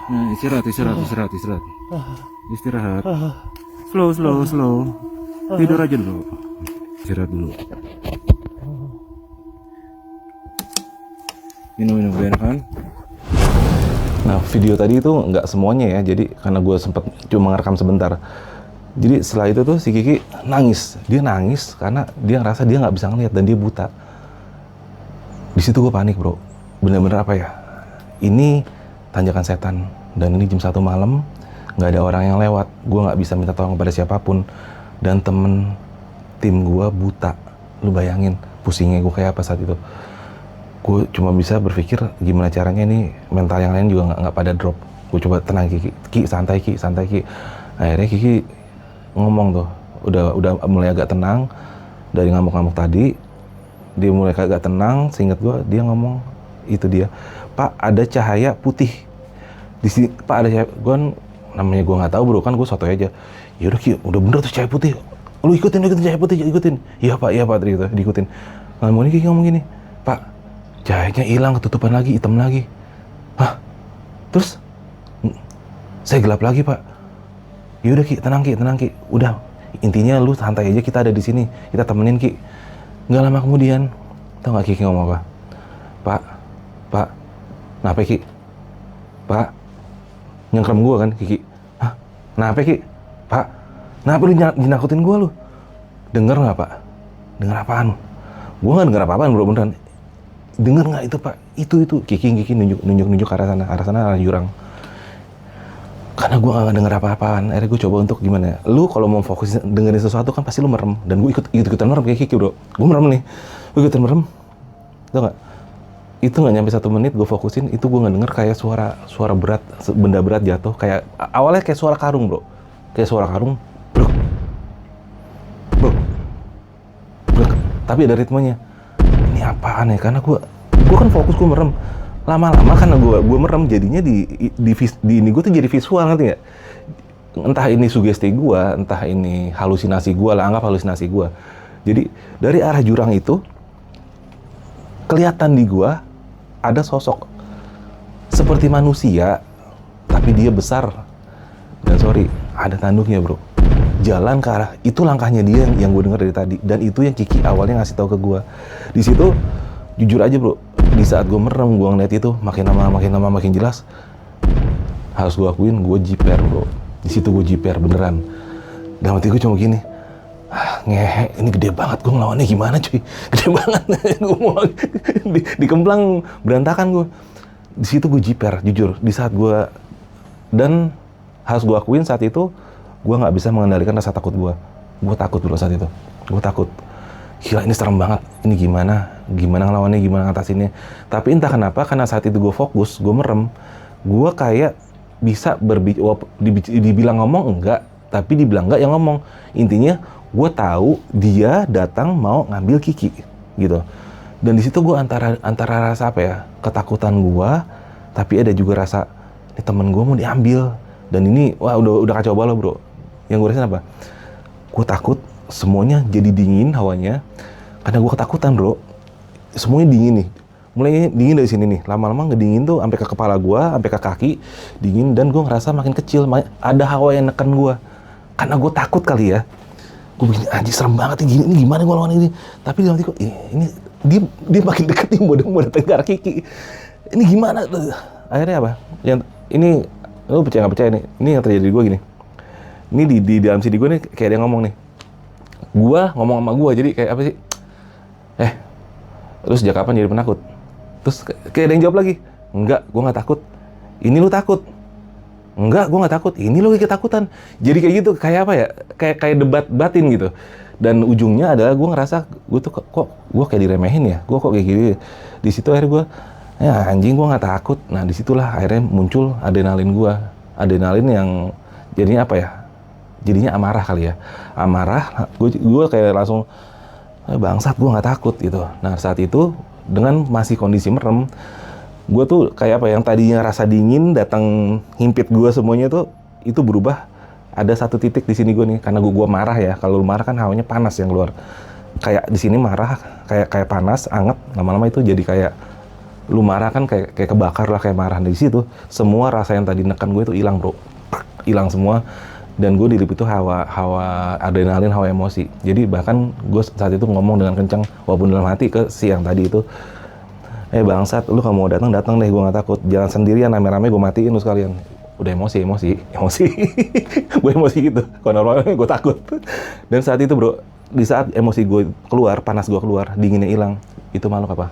Nah, istirahat. Istirahat. Slow. Tidur aja dulu. Istirahat dulu. Minum biar kan. Nah, video tadi itu nggak semuanya ya. Jadi karena gue sempat cuma ngerekam sebentar. Jadi setelah itu tuh si Kiki nangis. Dia nangis karena dia ngerasa dia nggak bisa ngeliat dan dia buta. Di situ gue panik bro. Bener-bener apa ya? Ini tanjakan setan dan ini jam 1 malam, nggak ada orang yang lewat. Gue nggak bisa minta tolong kepada siapapun dan temen tim gue buta. Lu bayangin pusingnya gue kayak apa saat itu. Gue cuma bisa berpikir gimana caranya ini mental yang lain juga nggak pada drop. Gue coba tenang Ki, santai Ki. Akhirnya Kiki ngomong tuh, udah mulai agak tenang dari ngamuk-ngamuk tadi. Dia mulai agak tenang, seingat gue dia ngomong itu dia, Pak ada cahaya putih di sini. Pak ada cahaya, gue namanya gue nggak tahu bro kan, gue sotoy aja. Yaudah Ki, udah bener tuh cahaya putih. Lu ikutin cahaya putih, ikutin. Iya pak gitu, diikutin. Lalu ini Kiki ngomong gini, Pak cahayanya hilang, ketutupan lagi, hitam lagi. Hah? Terus saya gelap lagi pak. Yaudah Ki, tenang Ki. Udah, intinya lu santai aja, kita ada di sini, kita temenin Ki. Nggak lama kemudian, tau nggak Kiki ngomong apa? Pak, kenapa Ki? Pak, nyengkrem gua kan Kiki. Hah? Kenapa Ki? Pak, kenapa lu nakutin gua lu? Dengar nggak Pak? Dengar apaan? Gua nggak dengar apa-apaan bro, beneran. Dengar nggak itu Pak? Itu Kiki nunjuk ke arah sana jurang. Karena gue gak denger apa-apaan, akhirnya gue coba untuk gimana ya, lu kalau mau fokus dengerin sesuatu kan pasti lu merem, dan gue ikutan merem kayak Kiki bro. Gue merem nih, gue ikutan merem, tau gak? Itu gak nyampe 1 menit gue fokusin, itu gue gak denger kayak suara berat, benda berat jatuh, kayak awalnya kayak suara karung bro, kayak suara karung, bruk, tapi ada ritmenya. Ini apaan ya? Karena gue kan fokus, gue merem. Lama-lama karena gue merem, jadinya di ini gue tuh jadi visual, ngerti nggak? Entah ini sugesti gue, entah ini halusinasi gue lah, anggap halusinasi gue. Jadi dari arah jurang itu kelihatan di gue ada sosok seperti manusia, tapi dia besar dan sorry ada tanduknya bro. Jalan ke arah itu, langkahnya dia yang gue dengar dari tadi, dan itu yang Kiki awalnya ngasih tahu ke gue. Di situ jujur aja bro, di saat gue merem, gue ngeliat itu makin lama makin jelas. Harus gue akuin, gue jiper bro. Di situ gue jiper beneran. Dalam hati gue cuma gini, ngehe, ini gede banget, gue ngelawannya gimana cuy? Gede banget, gue mau dikemplang berantakan gue. Di situ gue jiper, jujur. Di saat gue, dan harus gue akuin saat itu gue nggak bisa mengendalikan rasa takut gue. Gue takut bro saat itu, gue takut. Gila ini serem banget, ini gimana ngelawannya, gimana ngatasinnya. Tapi entah kenapa, karena saat itu gue fokus, gue merem, gue kayak bisa dibilang ngomong enggak, tapi dibilang enggak yang ngomong. Intinya gue tahu dia datang mau ngambil Kiki gitu. Dan di situ gue antara rasa apa ya, ketakutan gue, tapi ada juga rasa ini temen gue mau diambil. Dan ini wah udah kacau balau bro. Yang gue rasain apa? Gue takut, semuanya jadi dingin hawanya, karena gue ketakutan bro. Semuanya dingin nih, mulai dingin dari sini nih, lama-lama ngedingin tuh sampai ke kepala gue, sampai ke kaki dingin, dan gue ngerasa makin kecil, ada hawa yang neken gue, karena gue takut kali ya. Gue begini, anjir serem banget ini gimana gue lawan ini. Tapi dalam hatiku, ini dia makin deket nih, mau datang ke arah Kiki, ini gimana? Akhirnya apa? Yang ini lu percaya nggak percaya nih? Ini yang terjadi di gue gini. Ini di dalam CD gue nih kayak ada yang ngomong nih. Gue ngomong sama gue, jadi kayak apa sih? Lu sejak kapan jadi penakut? Terus kayak ada yang jawab lagi, enggak, gue nggak takut. Ini lu takut? Enggak, gue nggak takut. Ini lu ketakutan. Jadi kayak gitu, kayak apa ya? Kayak debat batin gitu. Dan ujungnya adalah gue ngerasa gue tuh kok gue kayak diremehin ya? Gue kok kayak gini? Di situ akhirnya gue Ya anjing, gue nggak takut. Nah disitulah akhirnya muncul adrenalin gue. Adrenalin yang jadinya apa ya? Jadinya amarah kali ya. Amarah, gue kayak langsung, bangsat, gue nggak takut gitu. Nah saat itu dengan masih kondisi merem, gue tuh kayak apa, yang tadinya rasa dingin datang himpit gue semuanya tuh, itu berubah. Ada satu titik di sini gue nih, karena gue marah ya. Kalau lu marah kan hawanya panas yang keluar. Kayak di sini marah, kayak panas, anget. Lama-lama itu jadi kayak lu marah kan kayak kebakar lah, kayak marah. Di situ semua rasa yang tadi nekan gue itu hilang, bro. Hilang semua. Dan gue diliputi hawa adrenalin, hawa emosi. Jadi bahkan gue saat itu ngomong dengan kencang, walaupun dalam hati ke si yang tadi itu, bangsat, lu kalau mau datang deh, gue nggak takut. Jalan sendirian rame-rame, gue matiin lu sekalian. Udah emosi. Gue emosi gitu. Kalau normalnya gue takut. Dan saat itu, bro, di saat emosi gue keluar, panas gue keluar, dinginnya hilang, itu makhluk apa?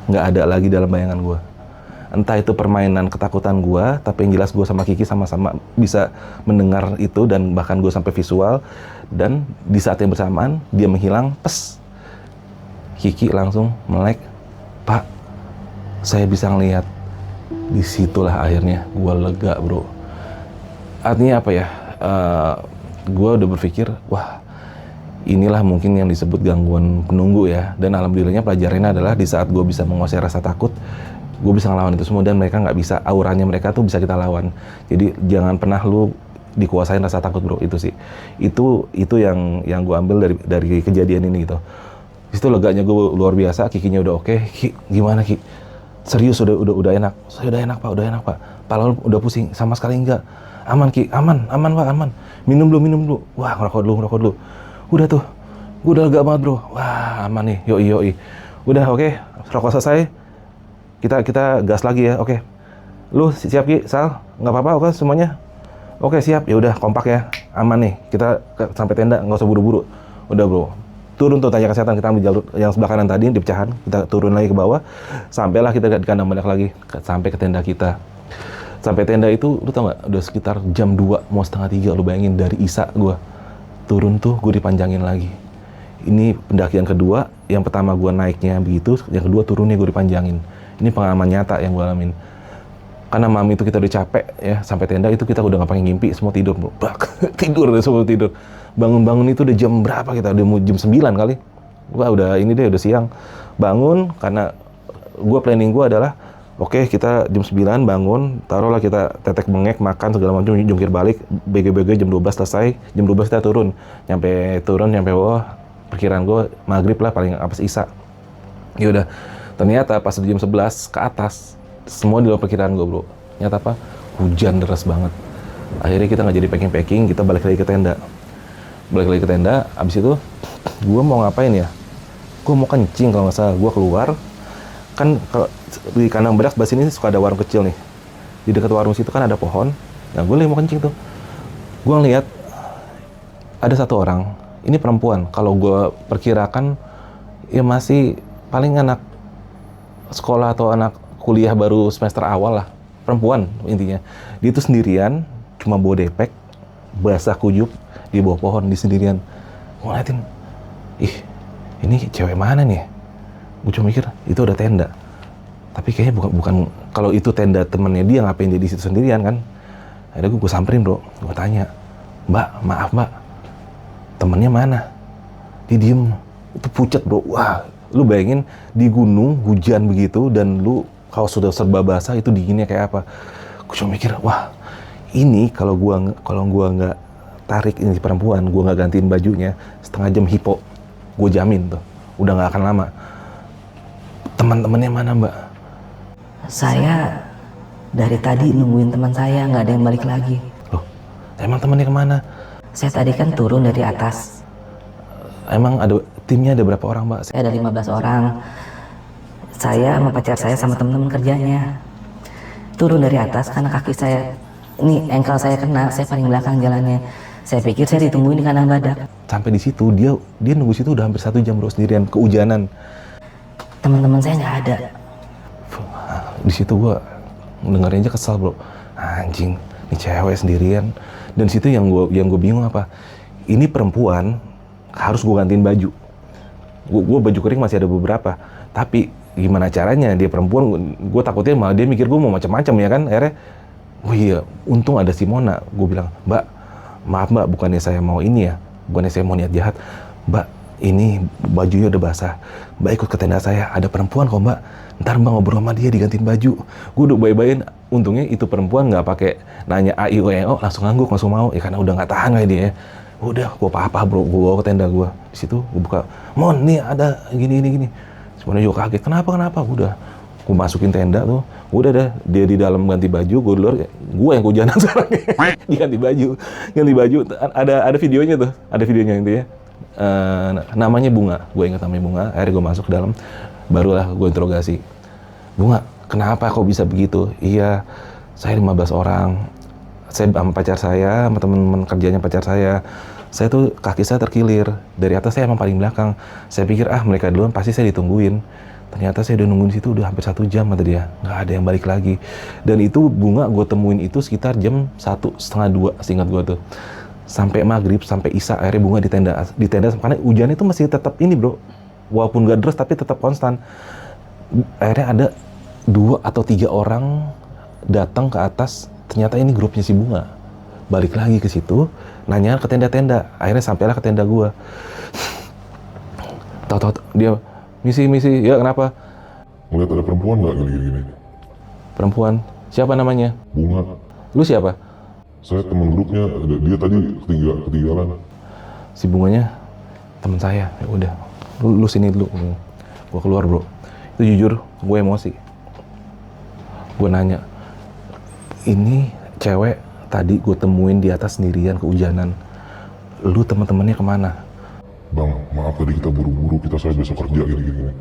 Nggak ada lagi dalam bayangan gue. Entah itu permainan ketakutan gue, tapi yang jelas gue sama Kiki sama-sama bisa mendengar itu, dan bahkan gue sampai visual. Dan di saat yang bersamaan dia menghilang, Kiki langsung melek, "Pak, saya bisa ngelihat." Disitulah akhirnya gue lega, bro. Artinya apa ya? Gue udah berpikir, wah, inilah mungkin yang disebut gangguan penunggu ya. Dan alhamdulillahnya pelajarannya adalah di saat gue bisa menguasai rasa takut, gue bisa ngelawan itu semua, dan mereka nggak bisa. Auranya mereka tuh bisa kita lawan. Jadi jangan pernah lu dikuasain rasa takut, bro. Itu sih. Itu yang gue ambil dari kejadian ini gitu. Itu leganya gue luar biasa. Kikinya udah oke. Ki, gimana Ki? Serius udah enak. Saya udah enak Pak. Pala udah pusing sama sekali enggak. Aman Ki, aman Pak, aman. Minum dulu. Wah, ngerokok dulu. Udah tuh, gue udah lega banget, bro. Wah, aman nih, yoi. Udah, oke, rokok selesai, kita gas lagi ya, oke. Lu siap Ki, Sal? Nggak apa-apa, oke semuanya? Oke, siap, ya udah kompak ya, aman nih. Kita sampai tenda, nggak usah buru-buru. Udah, bro. Turun tuh, tanya kesehatan, kita ambil jalur yang sebelah kanan tadi, di pecahan, kita turun lagi ke bawah, sampailah kita di kandang balik lagi, sampai ke tenda kita. Sampai tenda itu, lu tau nggak, udah sekitar jam 2, mau setengah 3, lu bayangin dari Isa gue. Turun tuh, gue dipanjangin lagi. Ini pendakian kedua, yang pertama gue naiknya begitu, yang kedua turunnya gue dipanjangin. Ini pengalaman nyata yang gue alamin. Karena mami itu kita udah capek ya, sampai tenda itu kita udah nggak pakai ngimpi, semua tidur, bro. Semua tidur. Bangun-bangun itu udah jam berapa kita? Udah mau jam 9 kali. Wah udah siang. Bangun, karena gue planning gue adalah, oke, kita jam 9 bangun, taruhlah kita tetek bengek, makan segala macam, jungkir balik, BG jam 12 selesai, jam 12 kita turun, nyampe bawah, perkiraan gue maghrib lah paling apa Isa. Ya udah, ternyata pas jam 11 ke atas, semua di luar perkiraan gue, bro. Ternyata apa? Hujan deras banget. Akhirnya kita nggak jadi packing, kita balik lagi ke tenda. Abis itu gue mau ngapain ya? Gue mau kencing kalau nggak salah. Gue keluar, kan kalau di kandang berak sebelah sini suka ada warung kecil nih. Di dekat warung situ kan ada pohon. Nah gue lagi mau kencing tuh. Gue ngeliat ada satu orang. Ini perempuan. Kalau gue perkirakan ya masih paling anak sekolah atau anak kuliah baru semester awal lah. Perempuan intinya. Dia itu sendirian, cuma bawa depek, basah kuyup, di bawah pohon, di sendirian. Gue ngeliatin, ini cewek mana nih? Gue cuma mikir, itu ada tenda. Tapi kayaknya bukan kalau itu tenda temennya dia, ngapain dia di situ sendirian kan? Akhirnya gue samperin, bro. Gue tanya, "Mbak, maaf Mbak, temennya mana?" Dia diem. Itu pucat, bro. Wah, lu bayangin di gunung hujan begitu, dan lu kalau sudah serba basah itu dinginnya kayak apa? Gue cuma mikir, wah, ini kalau gua nggak tarik ini perempuan, gua nggak gantiin bajunya, setengah jam hipo, gue jamin tuh, udah nggak akan lama. Teman-temannya mana, Mbak? Saya dari tadi nungguin teman saya, nggak ada yang balik lagi. Loh, emang temannya kemana? Saya tadi kan turun dari atas. Emang timnya ada berapa orang, Mbak? Saya ada 15 orang. Saya sama pacar saya sama teman-teman kerjanya. Turun dari atas karena kaki saya, ini ankle saya kena, saya paling belakang jalannya. Saya pikir saya ditungguin di kandang badak. Sampai di situ dia nunggu situ udah hampir 1 jam, bro, sendirian, kehujanan. Teman-teman saya nggak ada. Di situ gua dengerin aja kesal, bro. Anjing, ini cewek sendirian. Dan situ yang gue bingung apa? Ini perempuan harus gue gantiin baju. Gue baju kering masih ada beberapa, tapi gimana caranya dia perempuan, gue takutnya malah dia mikir gue mau macam-macam ya kan. Akhirnya oh iya, untung ada si Mona. Gue bilang, Mbak, maaf Mbak, bukannya saya mau ini ya, bukannya saya mau niat jahat. Mbak, ini bajunya udah basah. Mbak ikut ke tenda saya, ada perempuan kok Mbak. Ntar Mbak ngobrol sama dia, digantiin baju. Gue udah bayi-bayin, untungnya itu perempuan nggak pakai nanya A, I, U, E, O, langsung ngangguk, langsung mau. Ya karena udah nggak tahan kayak dia ya. Udah, gue apa-apa bro, gue bawa ke tenda gue. Di situ gue buka, Mon, nih ada gini. Sebenarnya juga kaget, kenapa? Udah, gue masukin tenda tuh. Udah dah, dia di dalam ganti baju, gue di luar, gue yang kehujanan sekarang. Ganti baju. Ada videonya tuh, ada videonya intinya. Namanya Bunga, gue ingat namanya Bunga. Akhirnya gue masuk ke dalam, barulah gue interogasi. Bunga, kenapa kok bisa begitu? Iya, saya 15 orang. Saya sama pacar saya, sama teman-teman kerjanya pacar saya. Saya tuh kaki saya terkilir. Dari atas saya emang paling belakang. Saya pikir mereka duluan pasti saya ditungguin. Ternyata saya udah nungguin di situ udah hampir 1 jam kata dia. Nggak ada yang balik lagi. Dan itu Bunga gue temuin itu sekitar jam 1:30, seingat gue tuh. Sampai maghrib, sampai isya, akhirnya Bunga di tenda karena hujannya itu masih tetap ini bro. Walaupun gak deras tapi tetap konstan. Akhirnya ada 2 atau 3 orang datang ke atas. Ternyata ini grupnya si Bunga. Balik lagi ke situ, nanya ke tenda-tenda. Akhirnya sampailah ke tenda gua. Tahu-tahu dia misi, ya kenapa? Ngeliat ada perempuan nggak gini-gini? Perempuan? Siapa namanya? Bunga. Lu siapa? Saya teman grupnya, dia tadi ketinggalan. Si Bunganya teman saya. Ya udah, lu sini dulu. Gua keluar bro. Itu jujur, gue emosi. Gue nanya, ini cewek tadi gue temuin di atas sendirian kehujanan. Lu teman-temannya kemana? Bang, maaf tadi kita buru-buru, saya besok kerja gini-gini.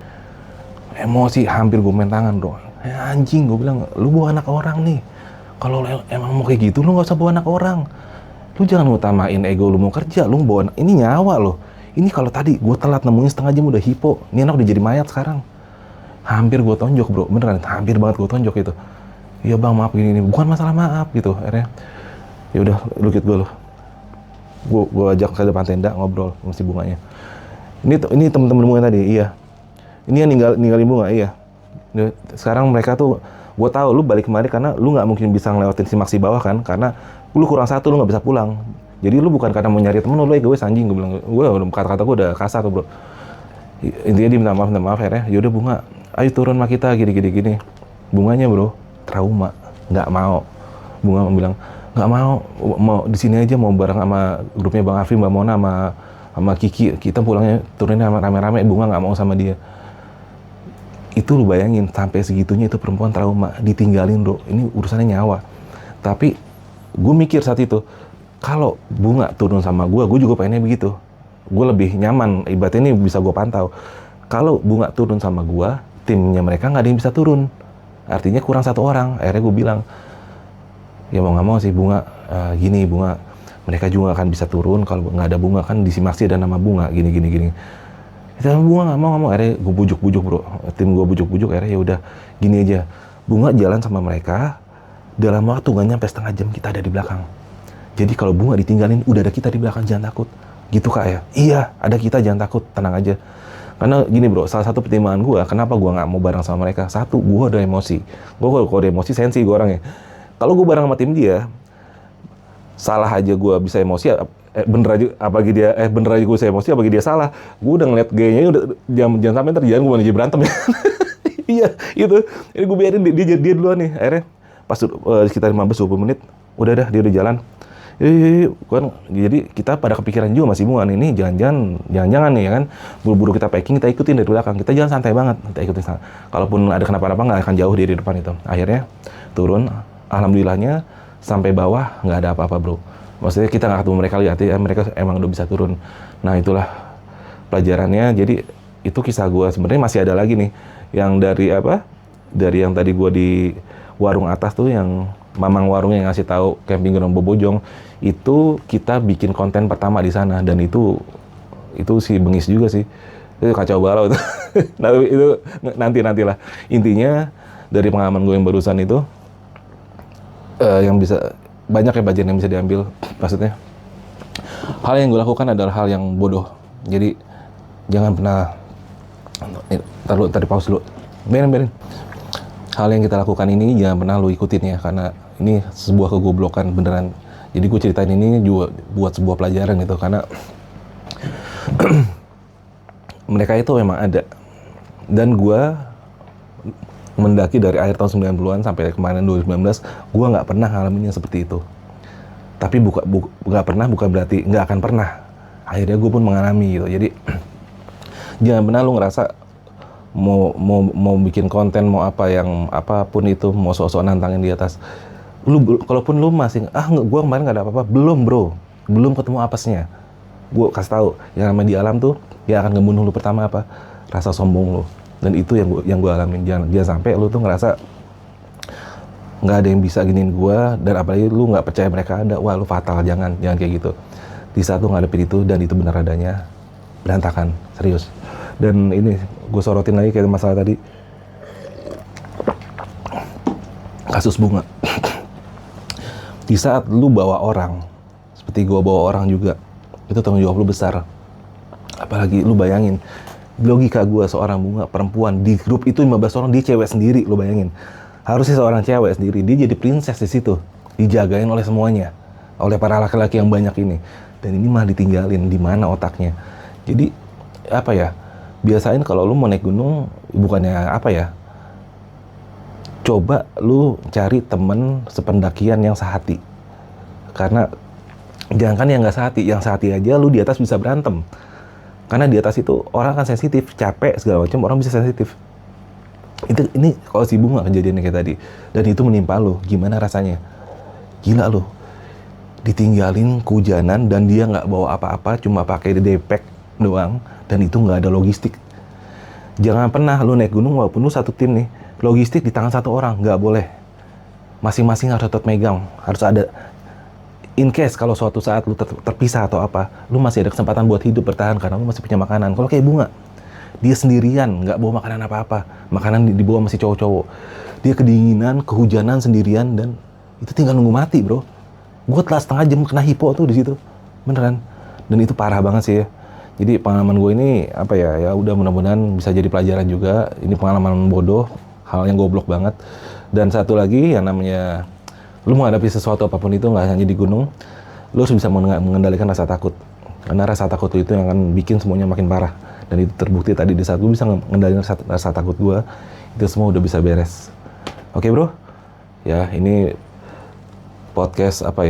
Emosi, hampir gue main tangan bro. Anjing, gue bilang, lu bawa anak orang nih. Kalau emang mau kayak gitu, lu gak usah bawa anak orang. Lu jangan ngutamain ego lu mau kerja, lu bawa anak. Ini nyawa loh. Ini kalau tadi gue telat nemuin setengah jam udah hipo. Ini anak udah jadi mayat sekarang. Hampir gue tonjok bro, beneran. Hampir banget gue tonjok itu. Iya bang, maaf gini, bukan masalah maaf gitu. Akhirnya, ya udah, lu ikut gue loh. Gue ajak ke depan tenda ngobrol sama si Bunganya. Ini temen-temen Bunga tadi, iya. Ini yang ninggalin Bunga, iya. Sekarang mereka tuh, gue tahu lu balik kemari karena lu nggak mungkin bisa ngelewatin si maksi bawah kan, karena lu kurang 1, lu nggak bisa pulang. Jadi lu bukan karena mau nyari temen lu egois anjing, gue bilang. Gue kata-kata gue udah kasar tuh bro. Intinya dia minta maaf akhirnya. Yaudah Bunga, ayo turun sama kita gini. Bunganya bro, trauma, nggak mau. Bunga bilang nggak mau di sini aja, mau bareng sama grupnya Bang Afri, Mbak Mona, sama Kiki. Kita pulangnya turunnya rame-rame. Bunga nggak mau sama dia. Itu lu bayangin sampai segitunya itu perempuan trauma, ditinggalin bro. Ini urusannya nyawa. Tapi gue mikir saat itu, kalau Bunga turun sama gue juga pengennya begitu. Gue lebih nyaman, ibaratnya ini bisa gue pantau. Kalau Bunga turun sama gue, timnya mereka nggak ada yang bisa turun. Artinya kurang 1 orang. Akhirnya gue bilang, ya mau nggak mau sih Bunga, gini Bunga, mereka juga akan bisa turun kalau nggak ada Bunga, kan di Simaksi ada nama Bunga, gini. Itu Bunga nggak mau. Akhirnya gue bujuk bro, tim gue bujuk. Akhirnya ya udah, gini aja, Bunga jalan sama mereka, dalam waktu nggak nyampe setengah jam kita ada di belakang. Jadi kalau Bunga ditinggalin, udah ada kita di belakang, jangan takut. Gitu kak ya? Iya, ada kita, jangan takut, tenang aja. Karena gini bro, salah satu pertimbangan gue, kenapa gue nggak mau bareng sama mereka. 1, gue ada emosi. Gue kalau ada emosi, sensi gue orangnya. Kalau gue bareng sama tim dia, salah aja gue bisa emosi, bener aja gue bisa emosi, apalagi dia salah. Gue udah ngeliat gayanya, udah jangan sampai ntar jangan gue malah jadi berantem ya. Iya, itu. Ini gue biarin dia duluan nih. Akhirnya pas sekitar 15-20 menit, udah dah, dia udah jalan. Kan, jadi kita pada kepikiran juga masih Bunga nih, jangan nih ya kan, buru-buru kita packing, kita ikutin dari belakang, kita jalan santai banget, kita ikutin sana. Kalaupun ada kenapa-napa nggak akan jauh dari depan itu. Akhirnya turun, alhamdulillahnya sampai bawah nggak ada apa-apa bro. Maksudnya kita nggak ketemu mereka lihat, mereka emang udah bisa turun. Nah itulah pelajarannya. Jadi itu kisah gue. Sebenarnya masih ada lagi nih, yang dari yang tadi gue di warung atas tuh, yang mamang warung yang ngasih tahu camping ground Bobojong, itu kita bikin konten pertama di sana, dan itu si bengis juga sih, itu kacau balau itu. Nah itu nantilah. Intinya dari pengalaman gue yang barusan itu, yang bisa banyak ya pelajaran yang bisa diambil. Maksudnya hal yang gue lakukan adalah hal yang bodoh. Jadi jangan pernah, tadi pause dulu. Biarin. Hal yang kita lakukan ini jangan pernah lu ikutin ya, karena ini sebuah kegoblokan beneran. Jadi gue ceritain ini juga buat sebuah pelajaran gitu, karena mereka itu memang ada. Dan gue mendaki dari akhir tahun 90-an sampai kemarin 2019, gue nggak pernah ngalamin yang seperti itu. Tapi nggak pernah bukan berarti nggak akan pernah. Akhirnya gue pun mengalami gitu. Jadi jangan pernah lu ngerasa mau bikin konten, mau apapun itu, mau sok-sok nantangin di atas. Kalaupun lu masih gue kemarin nggak ada apa-apa, belum bro, belum ketemu apesnya. Gue kasih tahu, yang namanya di alam tuh yang akan ngebunuh lu pertama apa? Rasa sombong lu. Dan itu yang gue alamin. Jangan sampai lu tuh ngerasa nggak ada yang bisa giniin gue, dan apalagi lu nggak percaya mereka ada. Wah, lu fatal. Jangan kayak gitu. Di saat lu ngadepin itu dan itu benar adanya, berantakan, serius. Dan ini gue sorotin lagi kayak masalah tadi, kasus bunga. Di saat lu bawa orang, seperti gue bawa orang juga, itu tanggung jawab lu besar. Apalagi lu bayangin, logika gue, seorang bunga perempuan di grup itu 15 orang, dia cewek sendiri. Lu bayangin, harusnya seorang cewek sendiri, dia jadi princess di situ, dijagain oleh semuanya, oleh para laki-laki yang banyak ini. Dan ini malah ditinggalin. Di mana otaknya? Jadi apa ya, biasain kalau lu mau naik gunung, bukannya apa ya, coba lu cari temen sependakian yang sehati. Karena jangan kan yang nggak sehati, yang sehati aja lu di atas bisa berantem. Karena di atas itu orang kan sensitif, capek segala macam, orang bisa sensitif. Ini kalau si bunga kejadiannya kayak tadi, dan itu menimpa lu, gimana rasanya? Gila lu, ditinggalin kehujanan dan dia nggak bawa apa-apa, cuma pakai depek doang, dan itu nggak ada logistik. Jangan pernah lu naik gunung walaupun lu satu tim nih, logistik di tangan satu orang, nggak boleh. Masing-masing harus tetap megang, harus ada. In case kalau suatu saat lu terpisah atau apa, lu masih ada kesempatan buat hidup, bertahan, karena lu masih punya makanan. Kalau kayak bunga, dia sendirian, nggak bawa makanan apa-apa, makanan dibawa masih cowok-cowok. Dia kedinginan, kehujanan sendirian, dan itu tinggal nunggu mati bro. Gue telah setengah jam kena hipo tuh di situ, beneran. Dan itu parah banget sih ya. Jadi pengalaman gue ini apa ya udah mudah-mudahan bisa jadi pelajaran juga. Ini pengalaman bodoh, hal yang goblok banget. Dan satu lagi yang namanya, lu menghadapi sesuatu apapun itu, nggak hanya di gunung, lu harus bisa mengendalikan rasa takut. Karena rasa takut itu yang akan bikin semuanya makin parah. Dan itu terbukti tadi di saat gue bisa mengendalikan rasa takut gue, itu semua udah bisa beres. Oke bro, ya ini podcast apa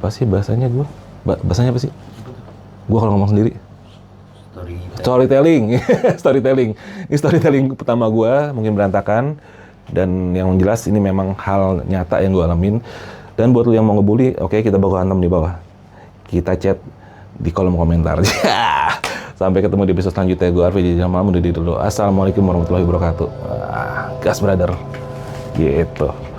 sih bahasanya gue? Bahasanya apa sih? Gue kalau ngomong sendiri storytelling. Storytelling. Ini storytelling pertama gue, mungkin berantakan, dan yang jelas ini memang hal nyata yang gue alamin. Dan buat lu yang mau ngebully, oke, kita bakal hantam di bawah. Kita chat di kolom komentar. Sampai ketemu di episode selanjutnya. Gue Arfi di Jam Malam, udah dulu. Assalamualaikum warahmatullahi wabarakatuh. Gas brother. Gitu.